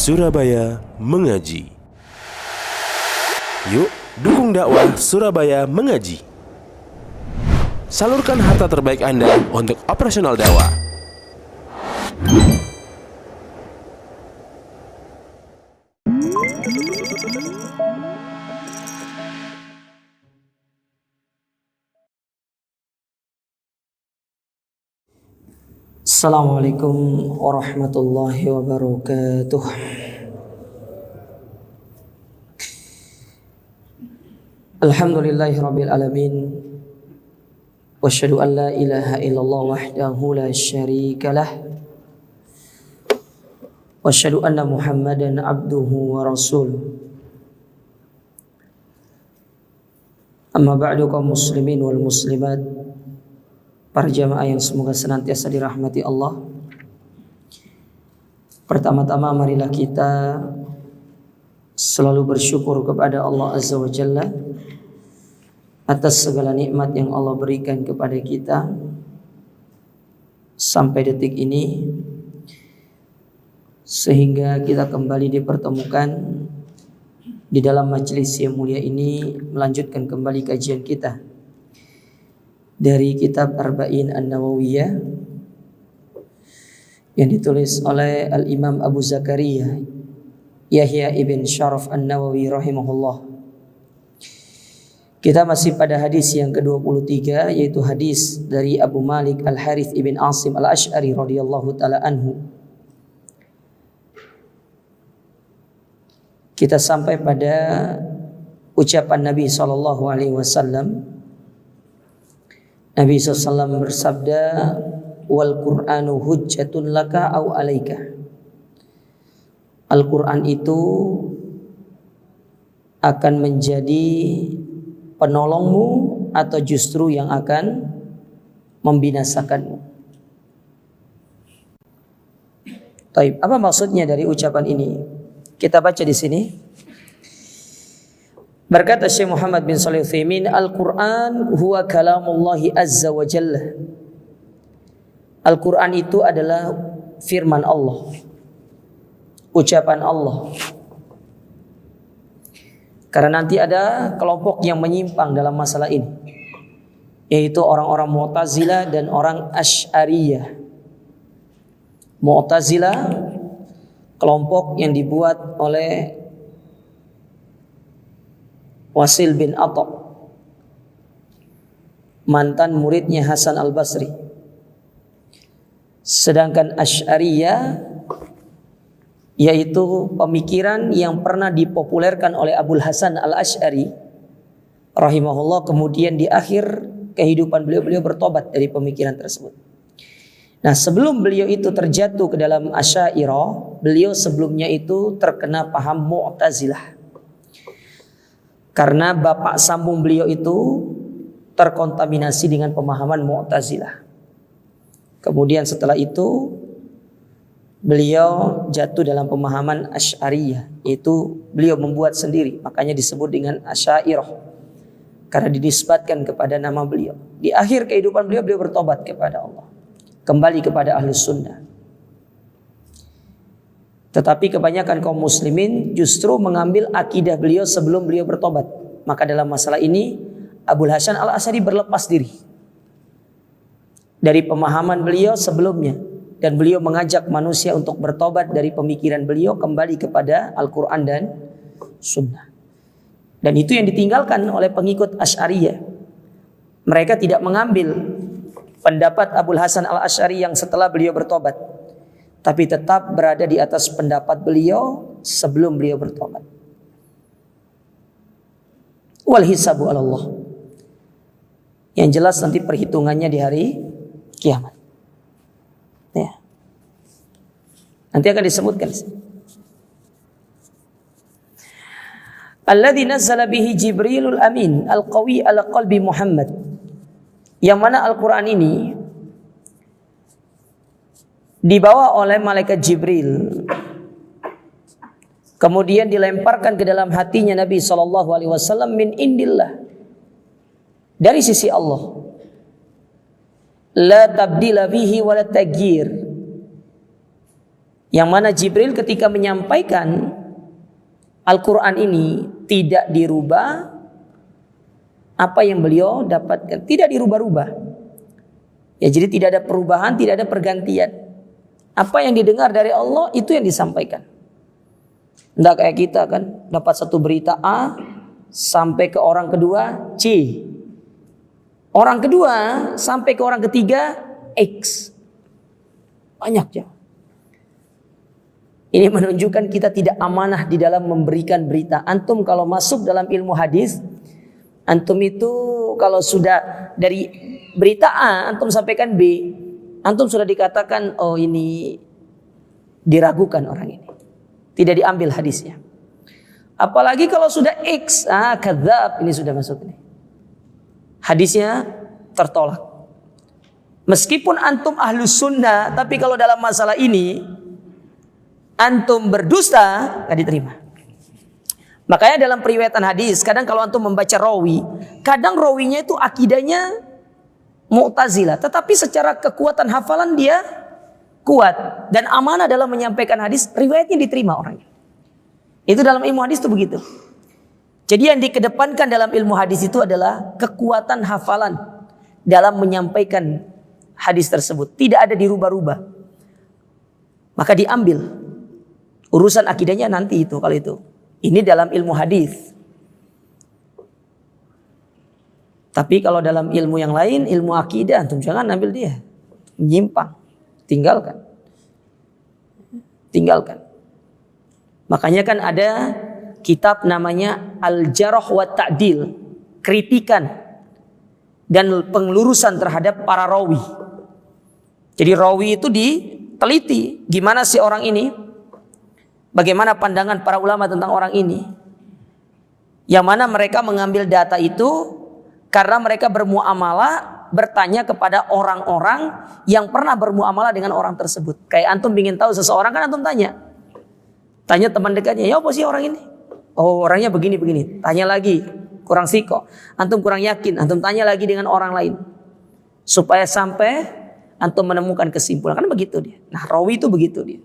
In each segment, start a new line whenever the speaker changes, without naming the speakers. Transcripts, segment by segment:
Surabaya Mengaji. Yuk, dukung dakwah Surabaya Mengaji. Salurkan harta terbaik Anda untuk operasional dakwah.
Assalamualaikum warahmatullahi wabarakatuh. Alhamdulillahirabbil alamin. Wasyhadu an la ilaha illallah wahdahu la syarikalah. Wasyhadu anna Muhammadan abduhu wa rasuluh. Amma ba'du, kaum muslimin wal muslimat, para jamaah yang semoga senantiasa dirahmati Allah. Pertama-tama marilah kita selalu bersyukur kepada Allah Azza wa Jalla atas segala nikmat yang Allah berikan kepada kita sampai detik ini, sehingga kita kembali dipertemukan di dalam majelis yang mulia ini, melanjutkan kembali kajian kita dari kitab Arba'in An-Nawawiyah yang ditulis oleh Al-Imam Abu Zakaria Yahya ibn Sharaf An-Nawawi rahimahullah. Kita masih pada hadis yang ke-23, yaitu hadis dari Abu Malik Al-Harith ibn Asim Al-Ash'ari radhiyallahu ta'ala anhu. Kita sampai pada ucapan Nabi SAW. Nabi SAW bersabda, wal Qur'anu hujjatun laka au alaika. Al-Quran itu akan menjadi penolongmu atau justru yang akan membinasakanmu. Taib, apa maksudnya dari ucapan ini? Kita baca di sini. Berkata Syekh Muhammad bin Shalih Al-Utsaimin, Al-Quran huwa kalamullahi azza wa jalla. Al-Quran itu adalah firman Allah, ucapan Allah. Karena nanti ada kelompok yang menyimpang dalam masalah ini, yaitu orang-orang Mu'tazilah dan orang Asy'ariyah. Mu'tazilah kelompok yang dibuat oleh Wasil bin Atha, mantan muridnya Hasan Al-Basri. Sedangkan Asy'ariyah yaitu pemikiran yang pernah dipopulerkan oleh Abul Hasan Al-Asy'ari rahimahullah, kemudian di akhir kehidupan beliau bertobat dari pemikiran tersebut. Nah, sebelum beliau itu terjatuh ke dalam Asy'ariyah, beliau sebelumnya itu terkena paham Mu'tazilah. Karena bapak sambung beliau itu terkontaminasi dengan pemahaman Mu'tazilah. Kemudian setelah itu beliau jatuh dalam pemahaman Asy'ariyah, yaitu beliau membuat sendiri, makanya disebut dengan Asy'ariyah karena dinisbatkan kepada nama beliau. Di akhir kehidupan beliau bertobat kepada Allah, kembali kepada Ahlus Sunnah. Tetapi kebanyakan kaum muslimin justru mengambil akidah beliau sebelum beliau bertobat. Maka dalam masalah ini Abul Hasan Al-Asy'ari berlepas diri dari pemahaman beliau sebelumnya, dan beliau mengajak manusia untuk bertobat dari pemikiran beliau, kembali kepada Al-Quran dan Sunnah. Dan itu yang ditinggalkan oleh pengikut Asy'ariyah. Mereka tidak mengambil pendapat Abul Hasan Al-Asy'ari yang setelah beliau bertobat, tapi tetap berada di atas pendapat beliau sebelum beliau bertobat. Wal hisabu 'ala Allah. Yang jelas nanti perhitungannya di hari kiamat. Ya. Nanti akan disebutkan. Alladzi nazzala bihi Jibrilul Amin al-qawi ala qalbi Muhammad. Yang mana Al-Qur'an ini dibawa oleh malaikat Jibril, kemudian dilemparkan ke dalam hatinya Nabi SAW min indillah, dari sisi Allah. La tabdila fihi wa la taghyir. Yang mana Jibril ketika menyampaikan Al-Quran ini tidak dirubah apa yang beliau dapatkan, tidak dirubah-rubah. Ya, jadi tidak ada perubahan, tidak ada pergantian. Apa yang didengar dari Allah itu yang disampaikan. Tidak kayak kita kan, dapat satu berita A sampai ke orang kedua C. Orang kedua sampai ke orang ketiga X. Banyak ya. Ini menunjukkan kita tidak amanah di dalam memberikan berita. Antum kalau masuk dalam ilmu hadis, antum itu kalau sudah dari berita A antum sampaikan B, antum sudah dikatakan oh ini diragukan orang ini, tidak diambil hadisnya. Apalagi kalau sudah X, kadzab, ini sudah masuk ini. Hadisnya tertolak. Meskipun antum ahlus sunnah, tapi kalau dalam masalah ini antum berdusta, gak diterima. Makanya dalam periwayatan hadis, kadang kalau antum membaca rawi, kadang rawinya itu akidahnya Mu'tazilah, tetapi secara kekuatan hafalan dia kuat dan amanah dalam menyampaikan hadis, riwayatnya diterima orangnya. Itu dalam ilmu hadis itu begitu. Jadi yang dikedepankan dalam ilmu hadis itu adalah kekuatan hafalan dalam menyampaikan hadis tersebut, tidak ada dirubah-rubah. Maka diambil. Urusan akidahnya nanti itu kalau itu. Ini dalam ilmu hadis. Tapi kalau dalam ilmu yang lain, ilmu akidah, antum jangan ambil dia. Menyimpang. Tinggalkan. Tinggalkan. Makanya kan ada kitab namanya Al-Jarh wa Ta'dil. Kritikan dan pengelurusan terhadap para rawi. Jadi rawi itu diteliti. Gimana sih orang ini? Bagaimana pandangan para ulama tentang orang ini? Yang mana mereka mengambil data itu karena mereka bermuamalah, bertanya kepada orang-orang yang pernah bermuamalah dengan orang tersebut. Kayak antum ingin tahu seseorang kan antum tanya. Tanya teman dekatnya, ya apa sih orang ini? Oh orangnya begini-begini. Tanya lagi, kurang siko. Antum kurang yakin, antum tanya lagi dengan orang lain. Supaya sampai antum menemukan kesimpulan. Kan begitu dia. Nah rawi itu begitu dia.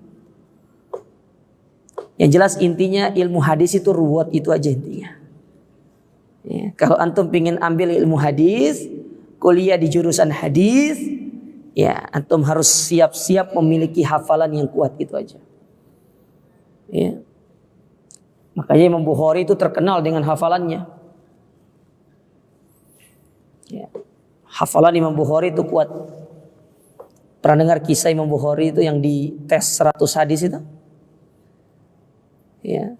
Yang jelas intinya ilmu hadis itu ruwet, itu aja intinya. Ya, kalau antum ingin ambil ilmu hadis, kuliah di jurusan hadis, ya antum harus siap-siap memiliki hafalan yang kuat, itu aja. Ya. Makanya Imam Bukhari itu terkenal dengan hafalannya. Ya. Hafalan Imam Bukhari itu kuat. Pernah dengar kisah Imam Bukhari itu yang dites 100 hadis itu? Ya.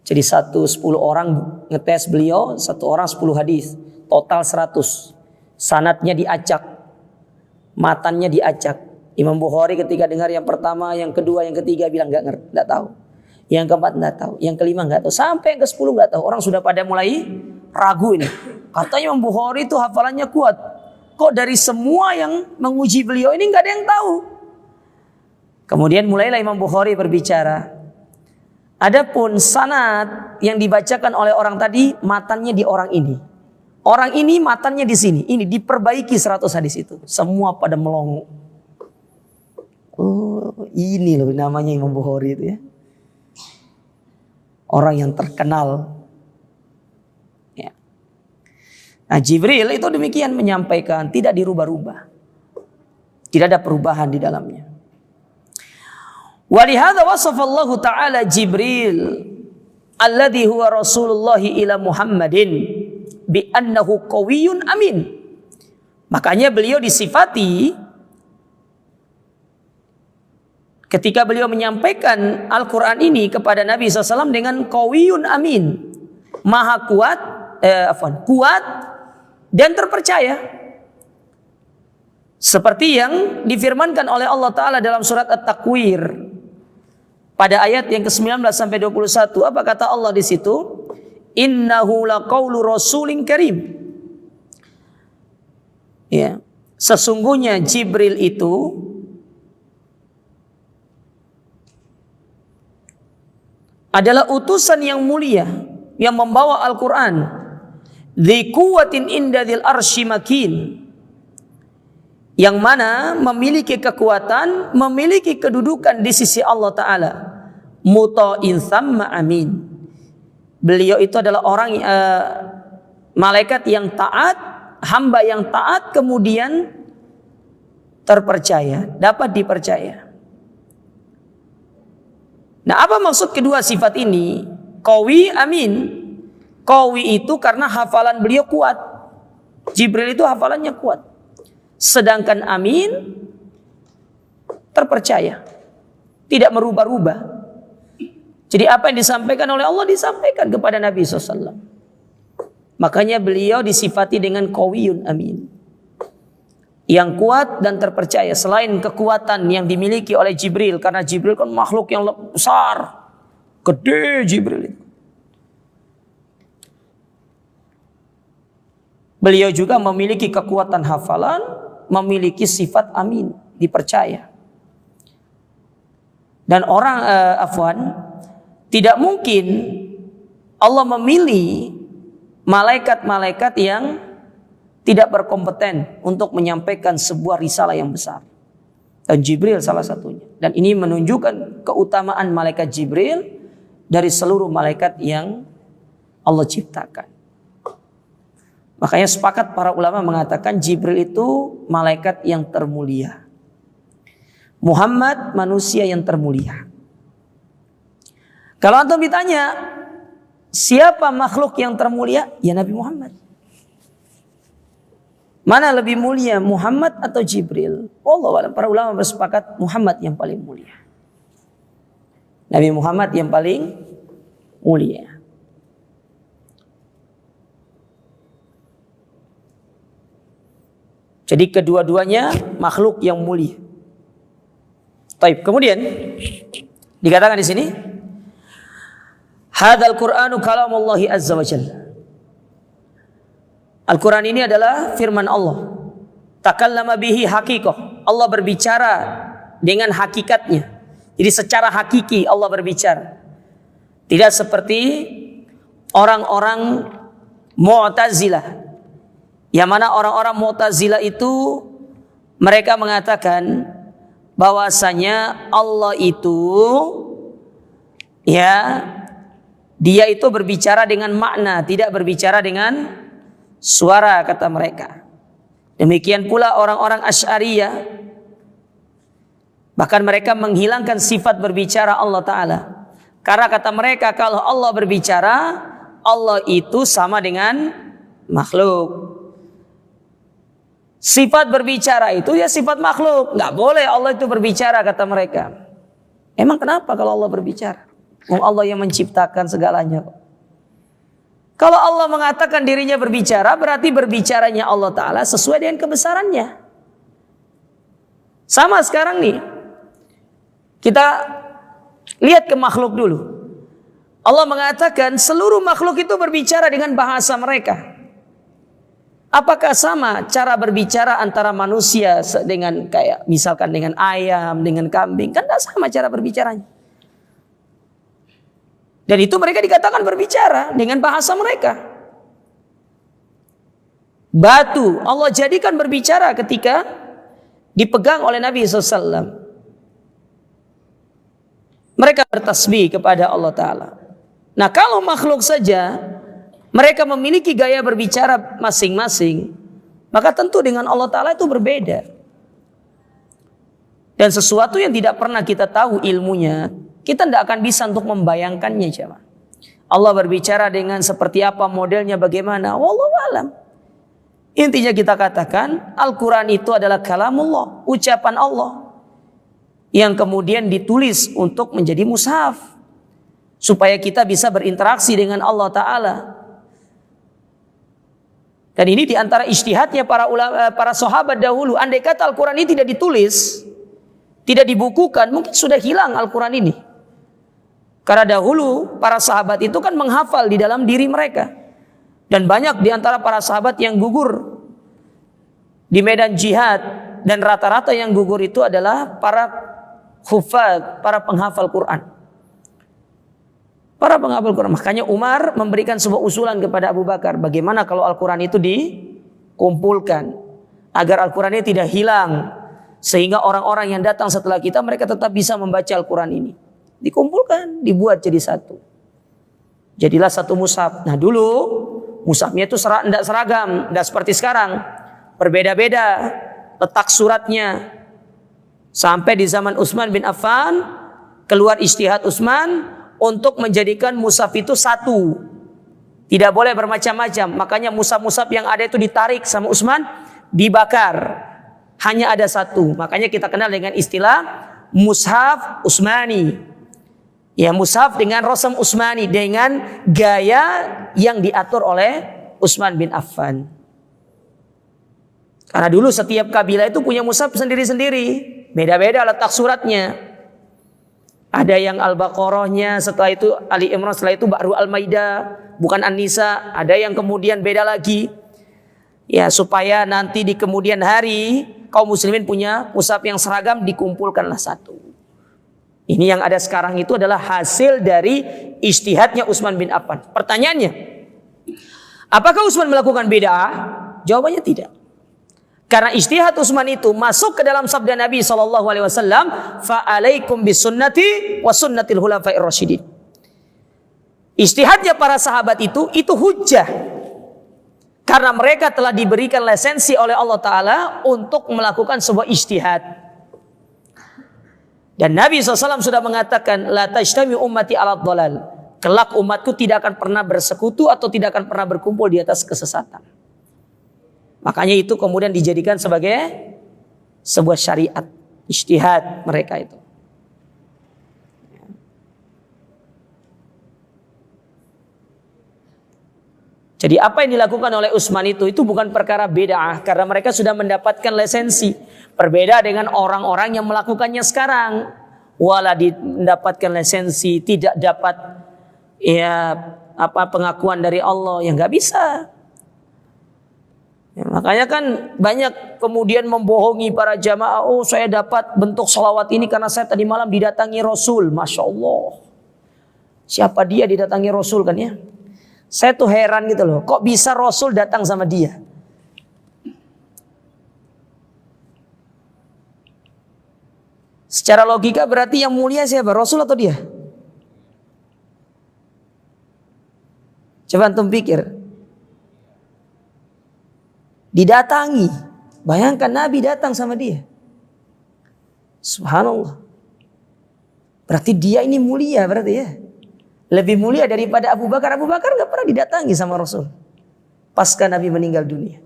Jadi 10 orang ngetes beliau, 1 orang 10 hadis, total 100. Sanadnya diacak, matannya diacak. Imam Bukhari ketika dengar yang pertama, yang kedua, yang ketiga bilang enggak tahu. Yang keempat enggak tahu, yang kelima enggak tahu, sampai yang ke-10 enggak tahu. Orang sudah pada mulai ragu ini. Katanya Imam Bukhari itu hafalannya kuat. Kok dari semua yang menguji beliau ini enggak ada yang tahu? Kemudian mulailah Imam Bukhari berbicara. Adapun sanad yang dibacakan oleh orang tadi, matannya di orang ini. Orang ini matannya di sini. Ini diperbaiki 100 hadis itu. Semua pada melongo. Oh, ini loh namanya Imam Bukhari itu ya. Orang yang terkenal. Ya. Nah, Jibril itu demikian menyampaikan, tidak dirubah-rubah. Tidak ada perubahan di dalamnya. Walihada wasafallahu ta'ala Jibril alladhi huwa Rasulullah ila Muhammadin bi annahu qawiyyun amin. Makanya beliau disifati ketika beliau menyampaikan Al-Quran ini kepada Nabi SAW dengan qawiyyun amin, maha kuat, kuat dan terpercaya. Seperti yang difirmankan oleh Allah Ta'ala dalam surat At-Takwir pada ayat yang ke-19 sampai 21, apa kata Allah di situ? Innahu laqaulu rasulin karim. Ya, sesungguhnya Jibril itu adalah utusan yang mulia yang membawa Al-Qur'an. Dzi quwwatin inda dzil arsy makin. yang mana memiliki kekuatan, memiliki kedudukan di sisi Allah Ta'ala. Muta'in thamma amin. Beliau itu adalah orang malaikat yang taat, hamba yang taat, kemudian terpercaya, dapat dipercaya. Nah, apa maksud kedua sifat ini? Qawi, amin. Qawi itu karena hafalan beliau kuat. Jibril itu hafalannya kuat. Sedangkan amin terpercaya, tidak merubah-rubah. Jadi apa yang disampaikan oleh Allah disampaikan kepada Nabi SAW. Makanya beliau disifati dengan qawiyun amin, yang kuat dan terpercaya. Selain kekuatan yang dimiliki oleh Jibril, karena Jibril kan makhluk yang besar, gede Jibril itu. Beliau juga memiliki kekuatan hafalan, memiliki sifat amin, dipercaya. Dan orang tidak mungkin Allah memilih malaikat-malaikat yang tidak berkompeten untuk menyampaikan sebuah risalah yang besar. Dan Jibril salah satunya. Dan ini menunjukkan keutamaan malaikat Jibril dari seluruh malaikat yang Allah ciptakan. Makanya sepakat para ulama mengatakan Jibril itu malaikat yang termulia. Muhammad manusia yang termulia. Kalau antum ditanya siapa makhluk yang termulia? Ya Nabi Muhammad. Mana lebih mulia, Muhammad atau Jibril? Wallahu a'lam. Para ulama bersepakat Muhammad yang paling mulia. Nabi Muhammad yang paling mulia. Jadi kedua-duanya makhluk yang mulia. Baik, kemudian dikatakan di sini, hadzal Qur'anu kalamullahi azza wa jalla. Al-Quran ini adalah firman Allah. Takallama bihi haqiqah. Allah berbicara dengan hakikatnya. Jadi secara hakiki Allah berbicara. Tidak seperti orang-orang Mu'tazilah. Yang mana orang-orang Mu'tazilah itu mereka mengatakan bahwasanya Allah itu dia itu berbicara dengan makna, tidak berbicara dengan suara, kata mereka. Demikian pula orang-orang Asy'ariyah, bahkan mereka menghilangkan sifat berbicara Allah Ta'ala. Karena kata mereka kalau Allah berbicara, Allah itu sama dengan makhluk. Sifat berbicara itu ya sifat makhluk. Nggak boleh Allah itu berbicara, kata mereka. Emang kenapa kalau Allah berbicara? Allah yang menciptakan segalanya. Kalau Allah mengatakan dirinya berbicara, berarti berbicaranya Allah Ta'ala sesuai dengan kebesarannya. Sama sekarang nih, kita lihat ke makhluk dulu. Allah mengatakan seluruh makhluk itu berbicara dengan bahasa mereka. Apakah sama cara berbicara antara manusia dengan kayak misalkan dengan ayam, dengan kambing? Kan tidak sama cara berbicaranya. Dan itu mereka dikatakan berbicara dengan bahasa mereka. Batu Allah jadikan berbicara ketika dipegang oleh Nabi SAW. Mereka bertasbih kepada Allah Ta'ala. Nah, kalau makhluk saja mereka memiliki gaya berbicara masing-masing, maka tentu dengan Allah Ta'ala itu berbeda. Dan sesuatu yang tidak pernah kita tahu ilmunya, kita tidak akan bisa untuk membayangkannya. Jemaah. Allah berbicara dengan seperti apa, modelnya bagaimana, wallahu alam. Intinya kita katakan Al-Quran itu adalah kalamullah, ucapan Allah, yang kemudian ditulis untuk menjadi mushaf, supaya kita bisa berinteraksi dengan Allah Ta'ala. Dan ini diantara ijtihadnya para ulama, para sahabat dahulu. Andai kata Al-Quran ini tidak ditulis, tidak dibukukan, mungkin sudah hilang Al-Quran ini. Karena dahulu para sahabat itu kan menghafal di dalam diri mereka. Dan banyak diantara para sahabat yang gugur di medan jihad. Dan rata-rata yang gugur itu adalah para hufaz, para penghafal Quran. Para penghafal Quran. Makanya Umar memberikan sebuah usulan kepada Abu Bakar. Bagaimana kalau Al-Quran itu dikumpulkan? agar Al-Quran ini tidak hilang, sehingga orang-orang yang datang setelah kita mereka tetap bisa membaca Al-Quran ini. Dikumpulkan, dibuat jadi satu. Jadilah satu mushaf. Nah dulu mushafnya itu tidak seragam, tidak seperti sekarang, berbeda-beda letak suratnya. Sampai di zaman Utsman bin Affan keluar ijtihad Utsman untuk menjadikan mushaf itu satu, tidak boleh bermacam-macam. Makanya mushaf-mushaf yang ada itu ditarik sama Utsman, dibakar. Hanya ada satu. Makanya kita kenal dengan istilah mushaf Utsmani. Ya, mushaf dengan rasam Utsmani, dengan gaya yang diatur oleh Utsman bin Affan. Karena dulu setiap kabilah itu punya mushaf sendiri-sendiri, beda-beda letak suratnya. Ada yang Al-Baqarahnya, setelah itu Ali Imran, setelah itu baru Al-Maidah, bukan An-Nisa. Ada yang kemudian beda lagi. Ya, supaya nanti di kemudian hari kaum muslimin punya mushaf yang seragam, dikumpulkanlah satu. Ini yang ada sekarang itu adalah hasil dari ijtihadnya Utsman bin Affan. Pertanyaannya, apakah Utsman melakukan bid'ah? Jawabannya tidak. Karena ijtihad Utsman itu masuk ke dalam sabda Nabi SAW, fa'alaikum bisunnati wa sunnatil khulafair rasyidin. Ijtihadnya para sahabat itu hujjah. Karena mereka telah diberikan lisensi oleh Allah Ta'ala untuk melakukan sebuah ijtihad. Dan Nabi SAW sudah mengatakan, la tajtami ummati ala dhalal. Kelak umatku tidak akan pernah bersekutu atau tidak akan pernah berkumpul di atas kesesatan. Makanya itu kemudian dijadikan sebagai sebuah syariat, ijtihad mereka itu. Jadi apa yang dilakukan oleh Utsman itu bukan perkara bid'ah, karena mereka sudah mendapatkan lisensi. Berbeda dengan orang-orang yang melakukannya sekarang, wala mendapatkan lisensi, tidak dapat pengakuan dari Allah, yang nggak bisa. Ya, makanya kan banyak kemudian membohongi para jamaah. Oh, saya dapat bentuk sholawat ini karena saya tadi malam didatangi Rasul. Masya Allah. Siapa dia didatangi Rasul kan ya? Saya tuh heran gitu loh. Kok bisa Rasul datang sama dia? Secara logika berarti yang mulia siapa? Rasul atau dia? Coba antum pikir. Didatangi. Bayangkan Nabi datang sama dia. Subhanallah. Berarti dia ini mulia berarti ya. Lebih mulia daripada Abu Bakar. Abu Bakar gak pernah didatangi sama Rasul pasca Nabi meninggal dunia.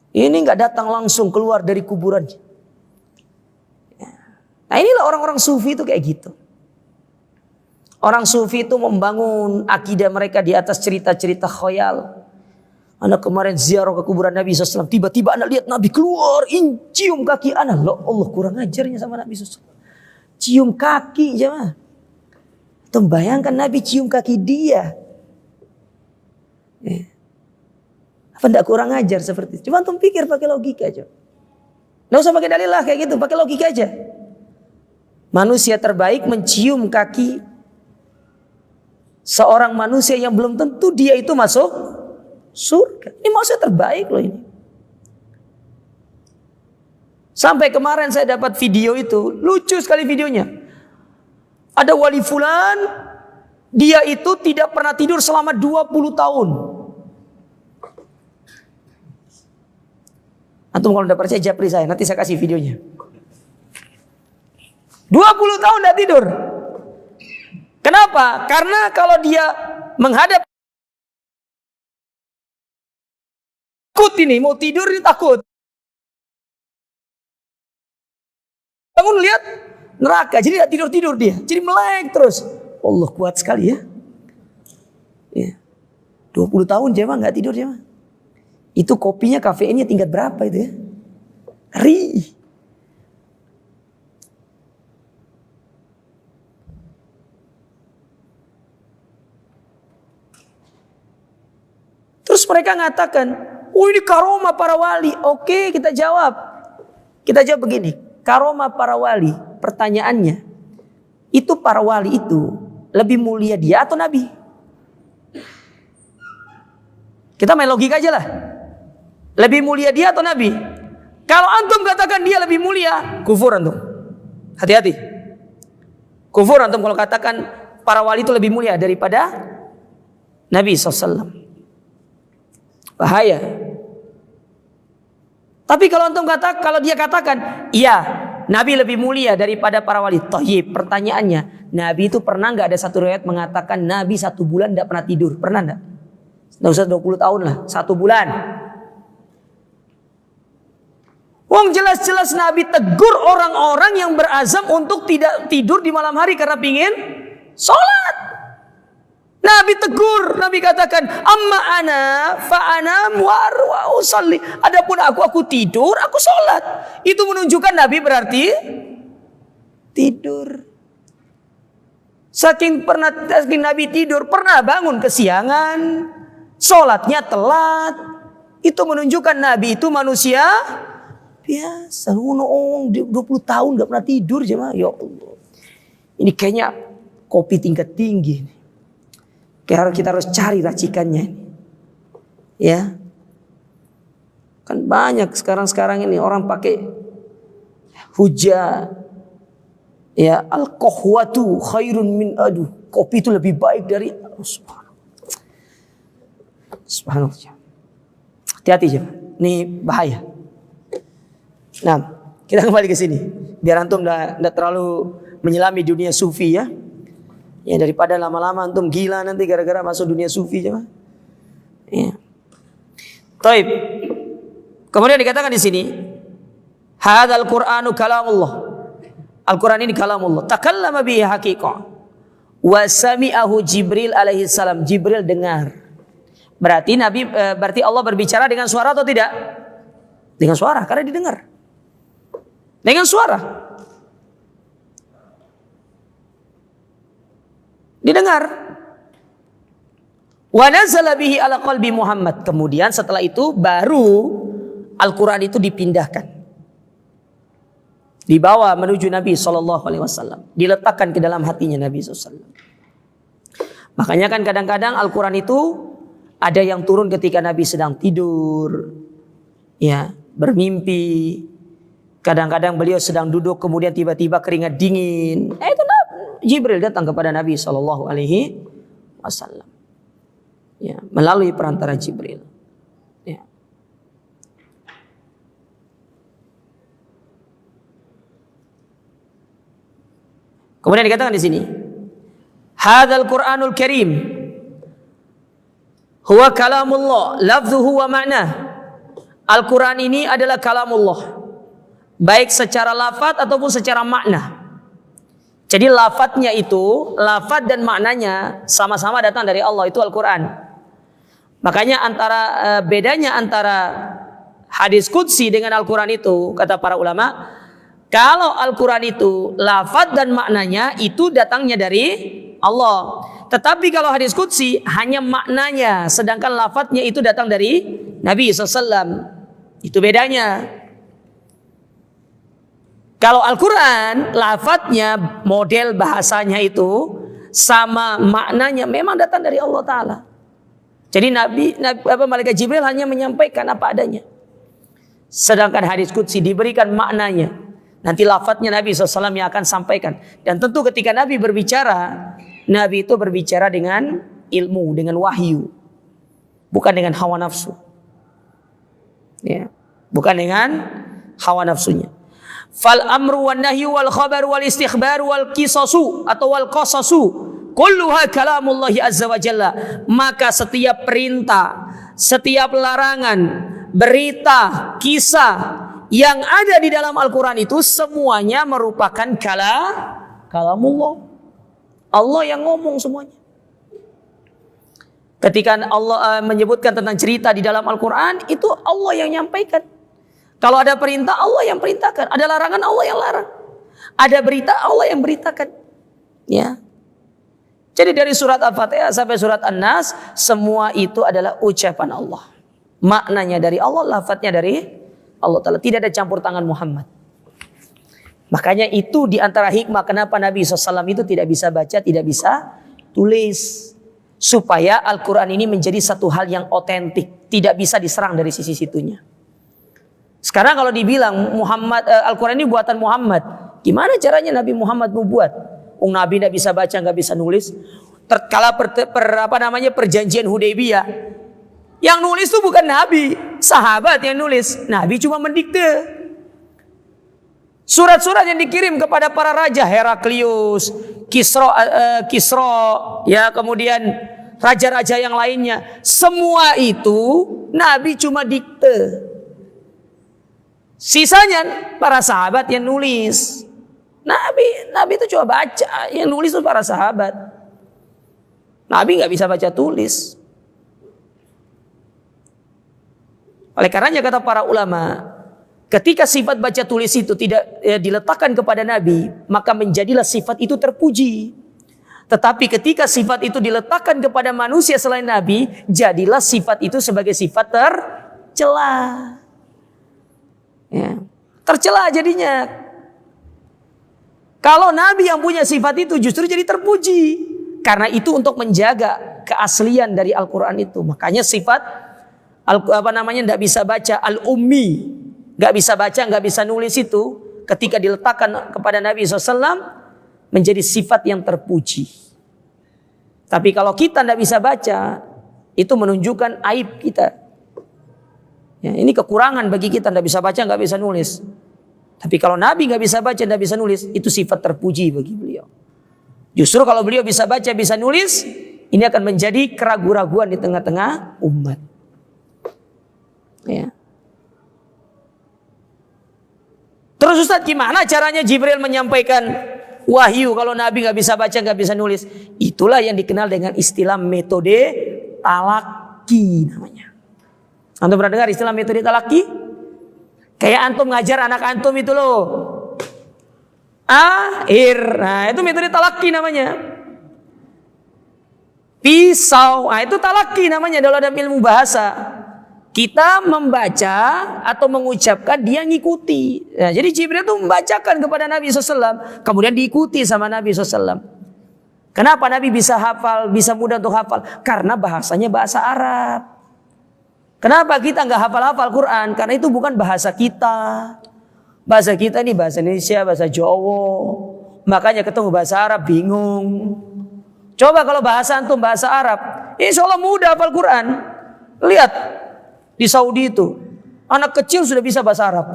Ini gak datang langsung keluar dari kuburannya. Nah inilah orang-orang sufi itu kayak gitu. Orang sufi itu membangun akidah mereka di atas cerita-cerita khayal. Anak kemarin ziarah ke kuburan Nabi SAW. Tiba-tiba anak lihat Nabi keluar, cium kaki anak. Loh Allah, kurang ajarnya sama Nabi SAW. Cium kaki jemaah. Bayangkan Nabi cium kaki dia. Apa tidak kurang ajar seperti itu? Cuma antum pikir pakai logika aja. Nggak usah pakai dalil lah kayak gitu, pakai logika aja. Manusia terbaik mencium kaki seorang manusia yang belum tentu dia itu masuk surga. Ini manusia terbaik loh ini. Sampai kemarin saya dapat video itu, lucu sekali videonya. Ada wali fulan, dia itu tidak pernah tidur selama 20 tahun. Antum kalau tidak percaya japri saya, nanti saya kasih videonya. 20 tahun tidak tidur. Kenapa? Karena kalau dia menghadap takut ini, mau tidur ini takut. Bangun lihat neraka, jadi tidak tidur-tidur dia. Jadi melek terus. Allah kuat sekali ya. 20 tahun jemaah nggak tidur jemaah. Itu kopinya, kafeinnya tingkat berapa itu ya? Ri. Terus mereka mengatakan, oh ini karomah para wali. Oke, kita jawab. Kita jawab begini, karomah para wali. Pertanyaannya, itu para wali itu lebih mulia dia atau Nabi? Kita main logika aja lah. Lebih mulia dia atau Nabi? Kalau antum katakan dia lebih mulia, kufur antum. Hati-hati. Kufur antum kalau katakan para wali itu lebih mulia daripada Nabi SAW. Bahaya. Tapi kalau antum kalau dia katakan, iya, Nabi lebih mulia daripada para wali. Thayyib, pertanyaannya, Nabi itu pernah nggak ada satu riwayat mengatakan Nabi 1 bulan tidak pernah tidur? Pernah nggak? Nggak usah 20 tahun lah, 1 bulan. Wong jelas-jelas Nabi tegur orang-orang yang berazam untuk tidak tidur di malam hari karena pingin sholat. Nabi tegur, Nabi katakan, amma ana fa'anam wa usalli. Adapun aku tidur, aku sholat. Itu menunjukkan Nabi berarti tidur. Saking Nabi tidur, pernah bangun kesiangan, sholatnya telat. Itu menunjukkan Nabi itu manusia biasa. 20 tahun gak pernah tidur jemaah. Ya Allah. Ini kayaknya kopi tingkat tinggi. Kayak kita harus cari racikannya. Ya. Kan banyak sekarang ini orang pakai hujah. Ya, al-qahwatu khairun min kopi itu lebih baik dari subhanallah. Hati-hati jemaah. Ini bahaya. Nah, kita kembali ke sini. Biar antum tidak terlalu menyelami dunia sufi ya. Ya, daripada lama-lama antum gila nanti gara-gara masuk dunia sufi ya. Ya. Taib. Kemudian dikatakan di sini, hadzal Qur'anu kalamullah. Al-Qur'an ini kalamullah. Takallama bihi haqiqah. Wa sami'ahu Jibril alaihi salam. Jibril dengar. Berarti Allah berbicara dengan suara atau tidak? Dengan suara, karena didengar. Dengan suara. Didengar. Wa nazala bihi ala qalbi Muhammad. Kemudian setelah itu baru Al-Quran itu dipindahkan. Dibawa menuju Nabi SAW. Diletakkan ke dalam hatinya Nabi SAW. Makanya kan kadang-kadang Al-Quran itu ada yang turun ketika Nabi sedang tidur. Ya, bermimpi. Kadang-kadang beliau sedang duduk kemudian tiba-tiba keringat dingin. Itu Jibril datang kepada Nabi SAW. Ya, melalui perantara Jibril. Ya. Kemudian dikatakan di sini, hadzal Qur'anul Karim huwa kalamullah lafzuhu wa ma'nah. Al-Quran ini adalah kalamullah, baik secara lafaz ataupun secara makna. Jadi lafadznya itu, lafaz dan maknanya sama-sama datang dari Allah, itu Al-Quran. Makanya bedanya antara hadis qudsi dengan Al-Quran itu, kata para ulama, kalau Al-Quran itu lafaz dan maknanya itu datangnya dari Allah. Tetapi kalau hadis qudsi hanya maknanya, sedangkan lafadznya itu datang dari Nabi SAW. Itu bedanya. Kalau Al-Quran, lafadznya, model bahasanya itu sama maknanya memang datang dari Allah Ta'ala. Jadi Malaikat Jibril hanya menyampaikan apa adanya. Sedangkan hadis qudsi diberikan maknanya. Nanti lafadznya Nabi SAW yang akan sampaikan. Dan tentu ketika Nabi berbicara, Nabi itu berbicara dengan ilmu, dengan wahyu. Bukan dengan hawa nafsu. Ya, bukan dengan hawa nafsunya. Fal amru wan nahyu wal khabar wal istikhbar wal qisasu atau wal qasasu kulluha kalamullahi azza wa jalla. Maka setiap perintah, setiap larangan, berita, kisah yang ada di dalam Al-Quran itu semuanya merupakan kalamullah. Allah yang ngomong semuanya. Ketika Allah menyebutkan tentang cerita di dalam Al-Quran, itu Allah yang nyampaikan. Kalau ada perintah, Allah yang perintahkan. Ada larangan, Allah yang larang. Ada berita, Allah yang beritakan. Ya. Jadi dari surat Al-Fatihah sampai surat An-Nas, semua itu adalah ucapan Allah. Maknanya dari Allah, lafadznya dari Allah Ta'ala. Tidak ada campur tangan Muhammad. Makanya itu diantara hikmah kenapa Nabi SAW itu tidak bisa baca, tidak bisa tulis. Supaya Al-Quran ini menjadi satu hal yang otentik. Tidak bisa diserang dari sisi situnya. Sekarang kalau dibilang Al-Quran ini buatan Muhammad, gimana caranya Nabi Muhammad membuat? Nabi tidak bisa baca, nggak bisa nulis. Kala perjanjian Hudaybiyah, yang nulis itu bukan Nabi, sahabat yang nulis. Nabi cuma mendikte. Surat-surat yang dikirim kepada para raja, Heraklius, Kisra, ya kemudian raja-raja yang lainnya, semua itu Nabi cuma dikte. Sisanya para sahabat yang nulis. Nabi itu cuma baca, yang nulis itu para sahabat. Nabi nggak bisa baca tulis. Oleh karenanya kata para ulama, ketika sifat baca tulis itu tidak diletakkan kepada Nabi, maka menjadilah sifat itu terpuji. Tetapi ketika sifat itu diletakkan kepada manusia selain Nabi, jadilah sifat itu sebagai sifat tercela. Ya, tercela jadinya. Kalau Nabi yang punya sifat itu justru jadi terpuji. Karena itu untuk menjaga keaslian dari Al-Quran itu. Makanya sifat tidak bisa baca, al-ummi, nggak bisa baca, nggak bisa nulis itu, ketika diletakkan kepada Nabi SAW menjadi sifat yang terpuji. Tapi kalau kita tidak bisa baca, itu menunjukkan aib kita. Ya, ini kekurangan bagi kita, tidak bisa baca, nggak bisa nulis. Tapi kalau Nabi nggak bisa baca, nggak bisa nulis, itu sifat terpuji bagi beliau. Justru kalau beliau bisa baca, bisa nulis, ini akan menjadi keraguan-raguan di tengah-tengah umat. Ya. Terus Ustaz, gimana caranya Jibril menyampaikan wahyu kalau Nabi nggak bisa baca, nggak bisa nulis? Itulah yang dikenal dengan istilah metode talaki namanya. Antum pernah dengar istilah metode talaki? Kayak antum ngajar anak antum itu loh. Nah itu metode talaki namanya. Pisau, itu talaki namanya dalam ilmu bahasa. Kita membaca atau mengucapkan, dia ngikuti. Nah, jadi Jibril itu membacakan kepada Nabi SAW, kemudian diikuti sama Nabi SAW. Kenapa Nabi bisa hafal, bisa mudah untuk hafal? Karena bahasanya bahasa Arab. Kenapa kita nggak hafal-hafal Quran? Karena itu bukan bahasa kita. Bahasa kita ini bahasa Indonesia, bahasa Jawa. Makanya ketemu bahasa Arab bingung. Coba kalau bahasa antum bahasa Arab, insya Allah mudah hafal Quran. Lihat di Saudi itu, anak kecil sudah bisa bahasa Arab.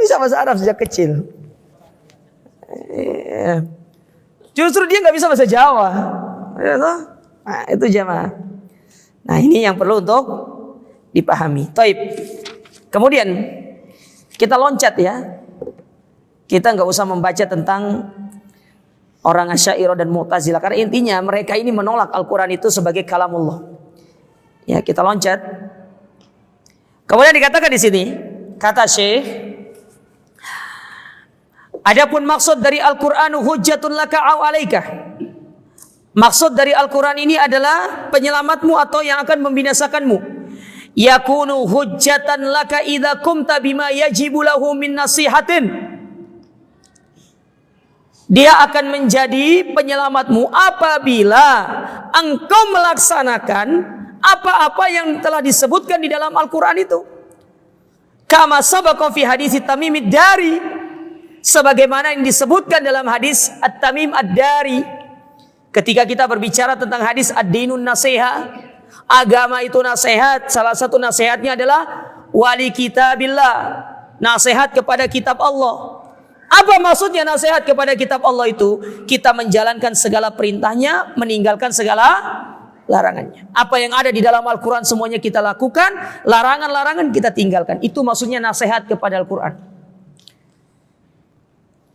Bisa bahasa Arab sejak kecil. Justru dia nggak bisa bahasa Jawa. Nah, itu jamaah. Nah, ini yang perlu untuk dipahami. Taib. Kemudian kita loncat ya. Kita nggak usah membaca tentang orang Asy'ariyah dan Mu'tazilah, karena intinya mereka ini menolak Al-Quran itu sebagai kalamullah. Ya, kita loncat. Kemudian dikatakan di sini, kata Syekh, adapun maksud dari Al-Qur'anu hujjatun laka au alaika. Maksud dari Al-Quran ini adalah penyelamatmu atau yang akan membinasakanmu. Yakunu hujjatan laka idza kumta bima yajibu lahu min nasihatin. Dia akan menjadi penyelamatmu apabila engkau melaksanakan apa-apa yang telah disebutkan di dalam Al-Quran itu. Kama sabaqa fi hadis Tamim ad-Dari, sebagaimana yang disebutkan dalam hadis At-Tamim ad-Dari. Ketika kita berbicara tentang hadis ad-dinun nasiha, agama itu nasihat, salah satu nasihatnya adalah wali kitabillah, nasihat kepada kitab Allah. Apa maksudnya nasihat kepada kitab Allah itu? Kita menjalankan segala perintahnya, meninggalkan segala larangannya. Apa yang ada di dalam Al-Quran semuanya kita lakukan, larangan-larangan kita tinggalkan. Itu maksudnya nasihat kepada Al-Quran.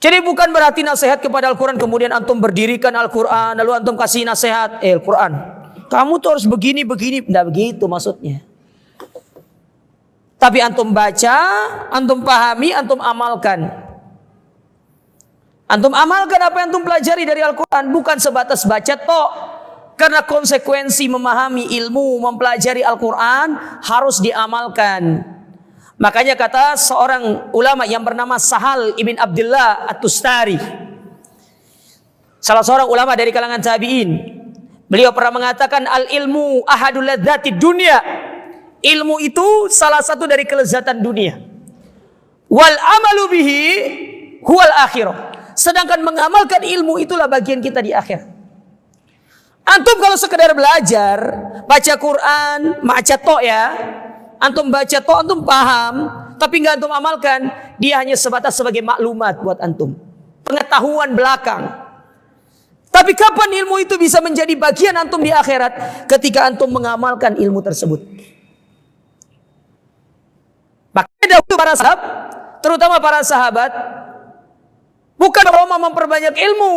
Jadi bukan berarti nasihat kepada Al-Quran kemudian antum berdirikan Al-Quran lalu antum kasih nasihat, Al-Quran kamu tuh harus begini. Tidak begitu maksudnya. Tapi antum baca, antum pahami, antum amalkan. Antum amalkan apa yang antum pelajari dari Al-Quran, bukan sebatas baca tok. Karena konsekuensi memahami ilmu, mempelajari Al-Quran harus diamalkan. Makanya kata seorang ulama yang bernama Sahal ibn Abdullah At-Tustari, salah seorang ulama dari kalangan tabi'in, Beliau pernah mengatakan al-ilmu ahadul ladzatid dunya. Ilmu itu salah satu dari kelezatan dunia. Wal amalu bihi huwal akhirah. Sedangkan mengamalkan ilmu itulah bagian kita di akhir. Antum kalau sekedar belajar, baca Quran, baca tok ya. Antum baca tok, antum paham, tapi nggak antum amalkan, dia hanya sebatas sebagai maklumat buat antum. Pengetahuan belakang. Tapi kapan ilmu itu bisa menjadi bagian antum di akhirat? Ketika antum mengamalkan ilmu tersebut. Makanya dahulu para sahabat, terutama para sahabat, bukan berlomba memperbanyak ilmu,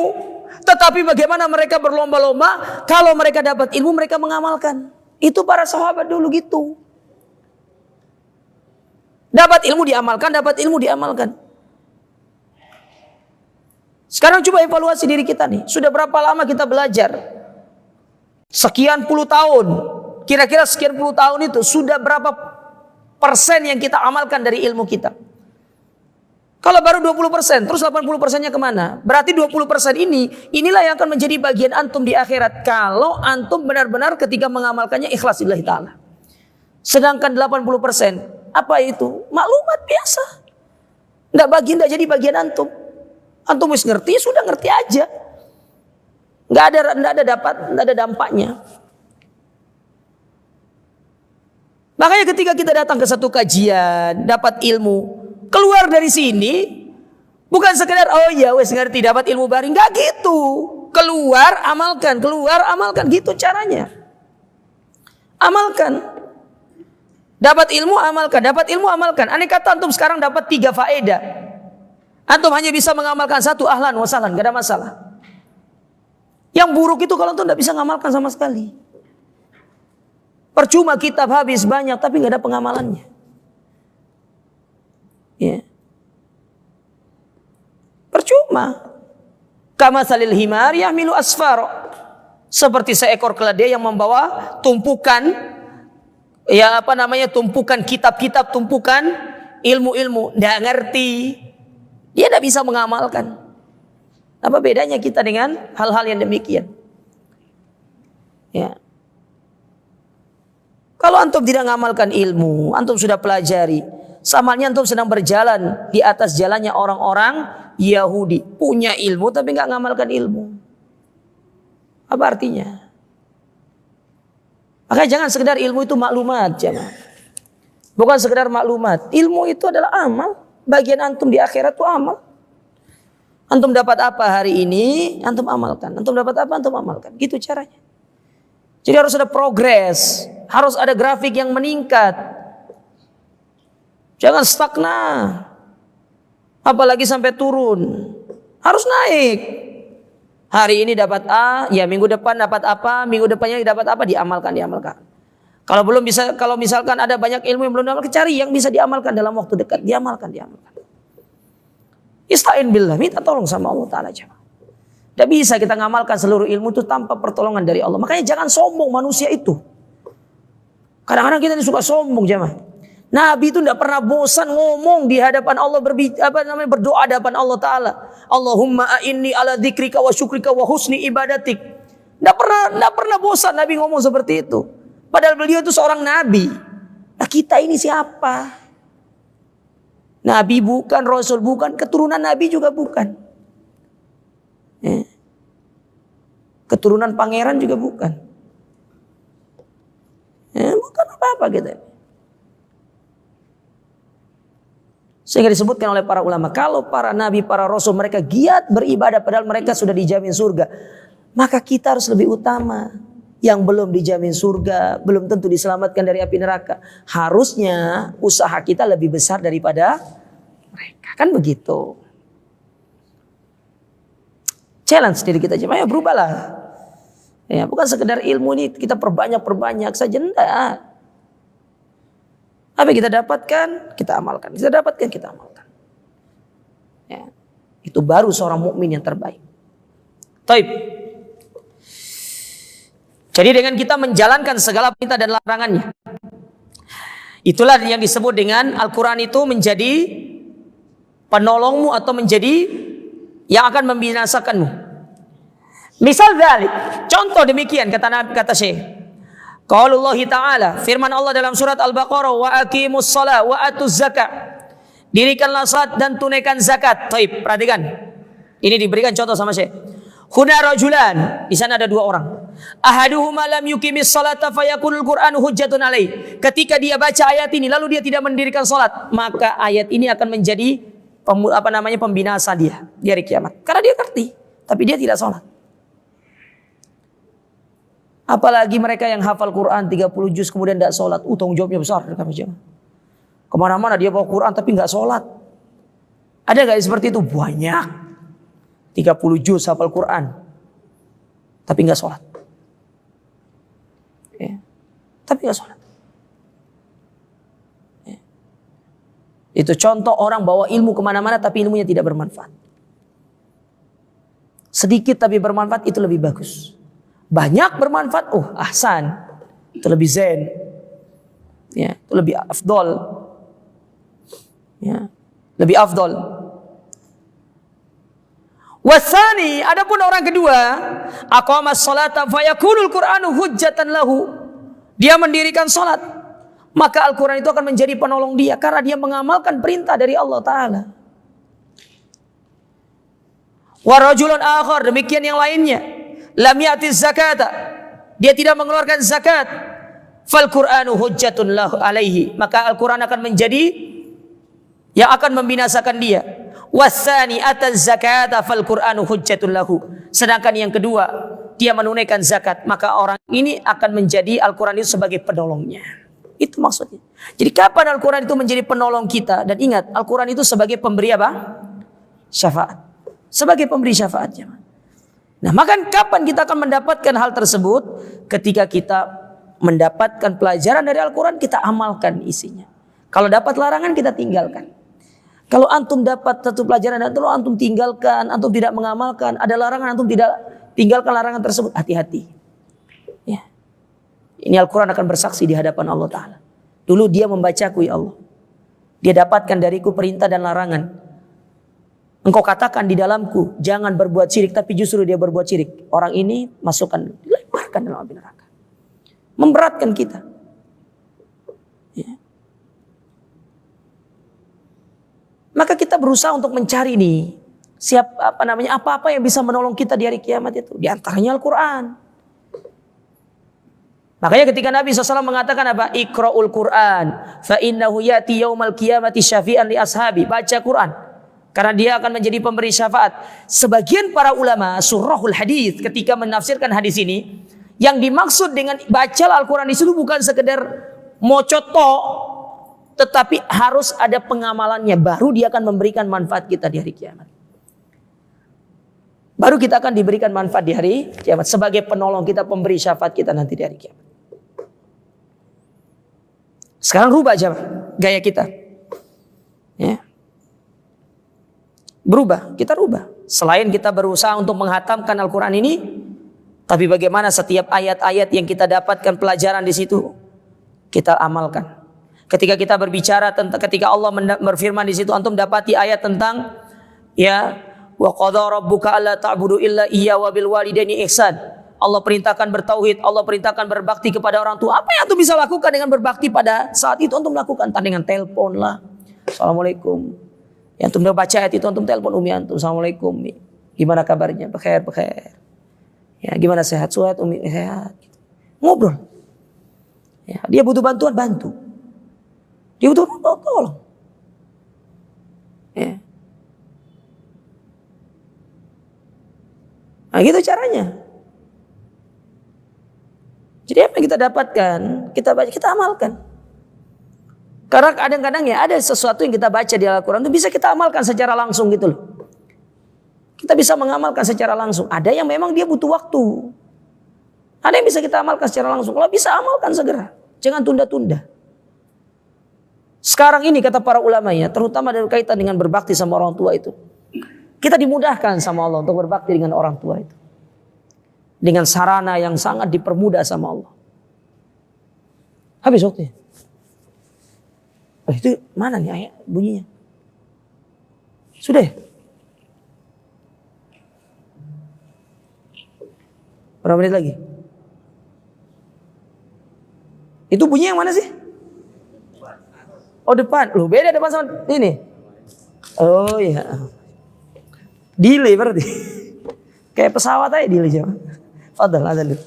tetapi bagaimana mereka berlomba-lomba, kalau mereka dapat ilmu mereka mengamalkan. Itu para sahabat dulu gitu. Dapat ilmu diamalkan, dapat ilmu diamalkan. Sekarang coba evaluasi diri kita nih. Sudah berapa lama kita belajar? Sekian puluh tahun. Kira-kira sekian puluh tahun itu sudah berapa persen yang kita amalkan dari ilmu kita? Kalau baru 20%, terus 80%-nya kemana? Berarti 20% inilah yang akan menjadi bagian antum di akhirat. Kalau antum benar-benar ketika mengamalkannya ikhlas lillahi ta'ala. Sedangkan 80%, apa itu? Maklumat biasa. Nggak jadi bagian antum. Antum wis ngerti, sudah ngerti aja. Nggak ada dampaknya. Makanya ketika kita datang ke satu kajian, dapat ilmu, keluar dari sini bukan sekedar oh ya wes ngerti dapat ilmu baru, nggak gitu. Keluar amalkan gitu caranya. Amalkan. Dapat ilmu amalkan. Andai kata antum sekarang dapat 3 faedah. Antum hanya bisa mengamalkan 1, ahlan wa sahlan, gak ada masalah. Yang buruk itu kalau antum tidak bisa mengamalkan sama sekali. Percuma kitab habis banyak tapi gak ada pengamalannya. Ya. Percuma. Kama salil himar yahmilu asfaro. Seperti seekor keledai yang membawa tumpukan tumpukan kitab-kitab, tumpukan ilmu-ilmu, nggak ngerti. Dia tidak bisa mengamalkan. Apa bedanya kita dengan hal-hal yang demikian? Ya. Kalau antum tidak mengamalkan ilmu, antum sudah pelajari, samanya antum sedang berjalan di atas jalannya orang-orang Yahudi, punya ilmu tapi nggak mengamalkan ilmu. Apa artinya? Makanya jangan sekedar ilmu itu maklumat, jangan. Bukan sekedar maklumat. Ilmu itu adalah amal. Bagian antum di akhirat itu amal. Antum dapat apa hari ini, antum amalkan. Antum dapat apa, antum amalkan. Gitu caranya. Jadi harus ada progres, harus ada grafik yang meningkat. Jangan stagnan. Apalagi sampai turun. Harus naik. Hari ini dapat A, ya minggu depan dapat apa, minggu depannya dapat apa, diamalkan. Kalau belum bisa, kalau misalkan ada banyak ilmu yang belum diamalkan, cari yang bisa diamalkan dalam waktu dekat, diamalkan. Ista'in billah, minta tolong sama Allah Ta'ala. Tidak bisa kita ngamalkan seluruh ilmu itu tanpa pertolongan dari Allah. Makanya jangan sombong manusia itu. Kadang-kadang kita ini suka sombong jemaah. Nabi itu tidak pernah bosan ngomong di hadapan Allah, berdoa di hadapan Allah Ta'ala. Allahumma a'inni ala dzikrika wa syukrika wa husni ibadatik. Tidak pernah bosan Nabi ngomong seperti itu. Padahal beliau itu seorang nabi. Nah kita ini siapa? Nabi bukan, Rasul bukan, keturunan Nabi juga bukan. Keturunan pangeran juga bukan. Bukan apa-apa kita. Sehingga disebutkan oleh para ulama, kalau para nabi, para rasul mereka giat beribadah padahal mereka sudah dijamin surga, maka kita harus lebih utama. Yang belum dijamin surga, belum tentu diselamatkan dari api neraka. Harusnya usaha kita lebih besar daripada mereka. Kan begitu. Challenge diri kita aja, ayo berubahlah. Ya, bukan sekedar ilmu ini kita perbanyak saja, enggak. Apa yang kita dapatkan, kita amalkan. Kita dapatkan, kita amalkan. Ya, itu baru seorang mukmin yang terbaik. Taib. Jadi dengan kita menjalankan segala perintah dan larangannya, itulah yang disebut dengan Al-Quran itu menjadi penolongmu atau menjadi yang akan membinasakanmu. Misal dzalik, contoh demikian kata Syekh. Qaulullah Ta'ala, firman Allah dalam surat Al-Baqarah, wa aqimus shalah wa atuz zakat. Dirikanlah salat dan tunaikan zakat. Taib, perhatikan. Ini diberikan contoh sama Syekh. Huna rajulan, di sana ada dua orang. Ahaduhuma lam yuqimis salata fayakunul Qur'anu hujjatun alaih. Ketika dia baca ayat ini lalu dia tidak mendirikan salat, maka ayat ini akan menjadi pembinasa dia di hari kiamat. Karena dia ngerti, tapi dia tidak salat. Apalagi mereka yang hafal Quran 30 juz kemudian tidak sholat. Tanggung jawabnya besar. Kemana-mana dia bawa Quran tapi nggak sholat. Ada nggak seperti itu? Banyak. 30 juz hafal Quran tapi nggak sholat. Ya. Tapi nggak sholat. Ya. Itu contoh orang bawa ilmu kemana-mana tapi ilmunya tidak bermanfaat. Sedikit tapi bermanfaat itu lebih bagus. Banyak bermanfaat, ahsan, itu lebih zen, ya, itu lebih afdol, ya, lebih afdol. Wasani, adapun orang kedua, aqamas salata fayakunul Qur'anu hujjatan lahu. Dia mendirikan salat, maka Al-Quran itu akan menjadi penolong dia karena dia mengamalkan perintah dari Allah Ta'ala. Wa rajulun akhar, demikian yang lainnya. Lam ya'tiz zakata, dia tidak mengeluarkan zakat, fal Qur'anu hujjatun lahu alaihi, maka Al-Quran akan menjadi yang akan membinasakan dia. Wasani ataz zakata fal Qur'anu hujjatun lahu, sedangkan yang kedua dia menunaikan zakat, maka orang ini akan menjadi Al-Quran itu sebagai penolongnya. Itu maksudnya. Jadi kapan Al-Quran itu menjadi penolong kita? Dan ingat, Al-Quran itu sebagai pemberi apa? Syafaat. Sebagai pemberi syafaatnya. Nah, maka kapan kita akan mendapatkan hal tersebut? Ketika kita mendapatkan pelajaran dari Al-Quran, kita amalkan isinya. Kalau dapat larangan, kita tinggalkan. Kalau antum dapat satu pelajaran, lalu antum tinggalkan, antum tidak mengamalkan, ada larangan, antum tidak tinggalkan larangan tersebut, hati-hati. Ya. Ini Al-Quran akan bersaksi di hadapan Allah Ta'ala. Dulu dia membacaku, ya Allah. Dia dapatkan dariku perintah dan larangan. Engkau katakan di dalamku, jangan berbuat syirik, tapi justru dia berbuat syirik. Orang ini masukkan, dilemparkan dalam api neraka. Memberatkan kita. Ya. Maka kita berusaha untuk mencari nih, apa-apa yang bisa menolong kita di hari kiamat itu. Di antaranya Al-Quran. Makanya ketika Nabi SAW mengatakan apa? Iqra'ul Quran, fa innahu yati yaumal qiyamati syafi'an li ashabi. Baca Quran. Karena dia akan menjadi pemberi syafaat. Sebagian para ulama surahul hadis ketika menafsirkan hadis ini, yang dimaksud dengan baca Al-Quran di situ bukan sekedar mocoto, tetapi harus ada pengamalannya. Baru dia akan memberikan manfaat kita di hari kiamat. Baru kita akan diberikan manfaat di hari kiamat sebagai penolong kita, pemberi syafaat kita nanti di hari kiamat. Sekarang rubah aja gaya kita. Ya. Berubah, kita rubah. Selain kita berusaha untuk menghatamkan Al-Quran ini, tapi bagaimana setiap ayat-ayat yang kita dapatkan pelajaran di situ kita amalkan. Ketika kita berbicara tentang, ketika Allah berfirman di situ, antum dapati ayat tentang ya wa qadha rabbuka alla ta'budu illa iyya wa bil walidaini ihsan. Allah perintahkan bertauhid, Allah perintahkan berbakti kepada orang tua. Apa yang antum bisa lakukan dengan berbakti pada saat itu? Antum lakukan entah dengan telepon lah. Assalamualaikum. Yang antum udah baca ayat itu, antum telepon umi antum, assalamualaikum, Mi. Gimana kabarnya? Bekhair. Ya, gimana sehat? Suat umi sehat. Ngobrol. Ya, dia butuh bantuan, bantu. Dia butuh tolong. Ya. Nah, gitu caranya. Jadi apa yang kita dapatkan, kita baca, kita amalkan. Karena kadang-kadang ya ada sesuatu yang kita baca di Al-Quran itu bisa kita amalkan secara langsung gitu loh. Kita bisa mengamalkan secara langsung. Ada yang memang dia butuh waktu. Ada yang bisa kita amalkan secara langsung. Kalau bisa amalkan segera. Jangan tunda-tunda. Sekarang ini kata para ulama ya, terutama dalam kaitan dengan berbakti sama orang tua itu. Kita dimudahkan sama Allah untuk berbakti dengan orang tua itu. Dengan sarana yang sangat dipermudah sama Allah. Habis waktunya. Itu mana nih ayat bunyinya? Sudah ya? Berapa menit lagi? Itu bunyi yang mana sih? Oh depan. Loh beda depan sama ini. Oh iya. Delay berarti. Kayak pesawat aja delay coba. Fadal, azan dulu.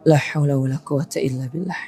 La haula wala quwata illa billah.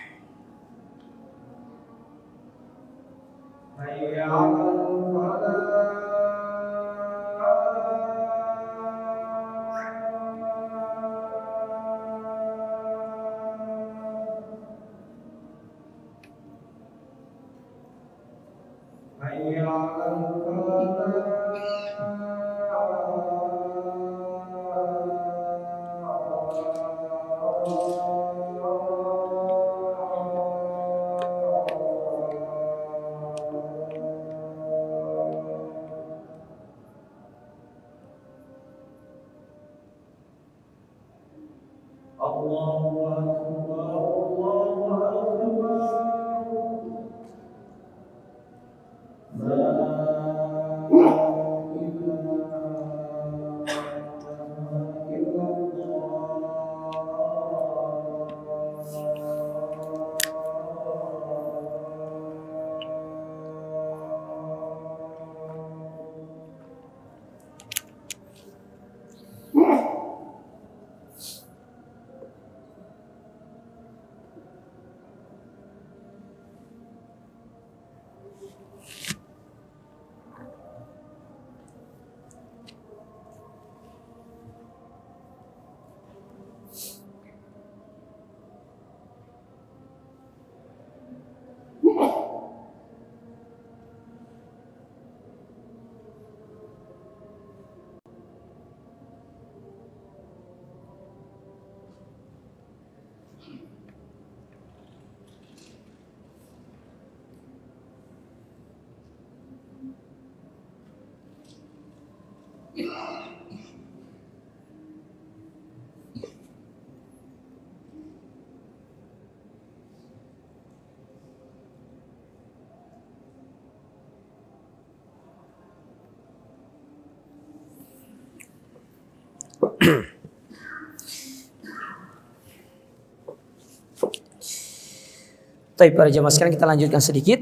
Baik, para jemaah sekarang kita lanjutkan sedikit.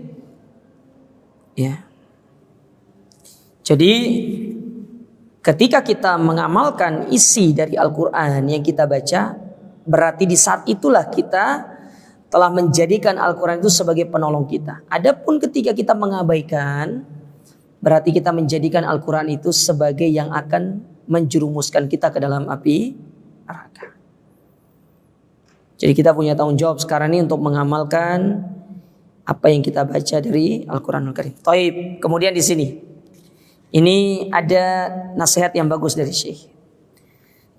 Ya. Jadi ketika kita mengamalkan isi dari Al-Quran yang kita baca, berarti di saat itulah kita telah menjadikan Al-Quran itu sebagai penolong kita. Adapun ketika kita mengabaikan, berarti kita menjadikan Al-Quran itu sebagai yang akan menjerumuskan kita ke dalam api neraka. Jadi kita punya tanggung jawab sekarang ini untuk mengamalkan apa yang kita baca dari Al-Quranul Karim. Taib. Kemudian di sini, ini ada nasihat yang bagus dari Syekh.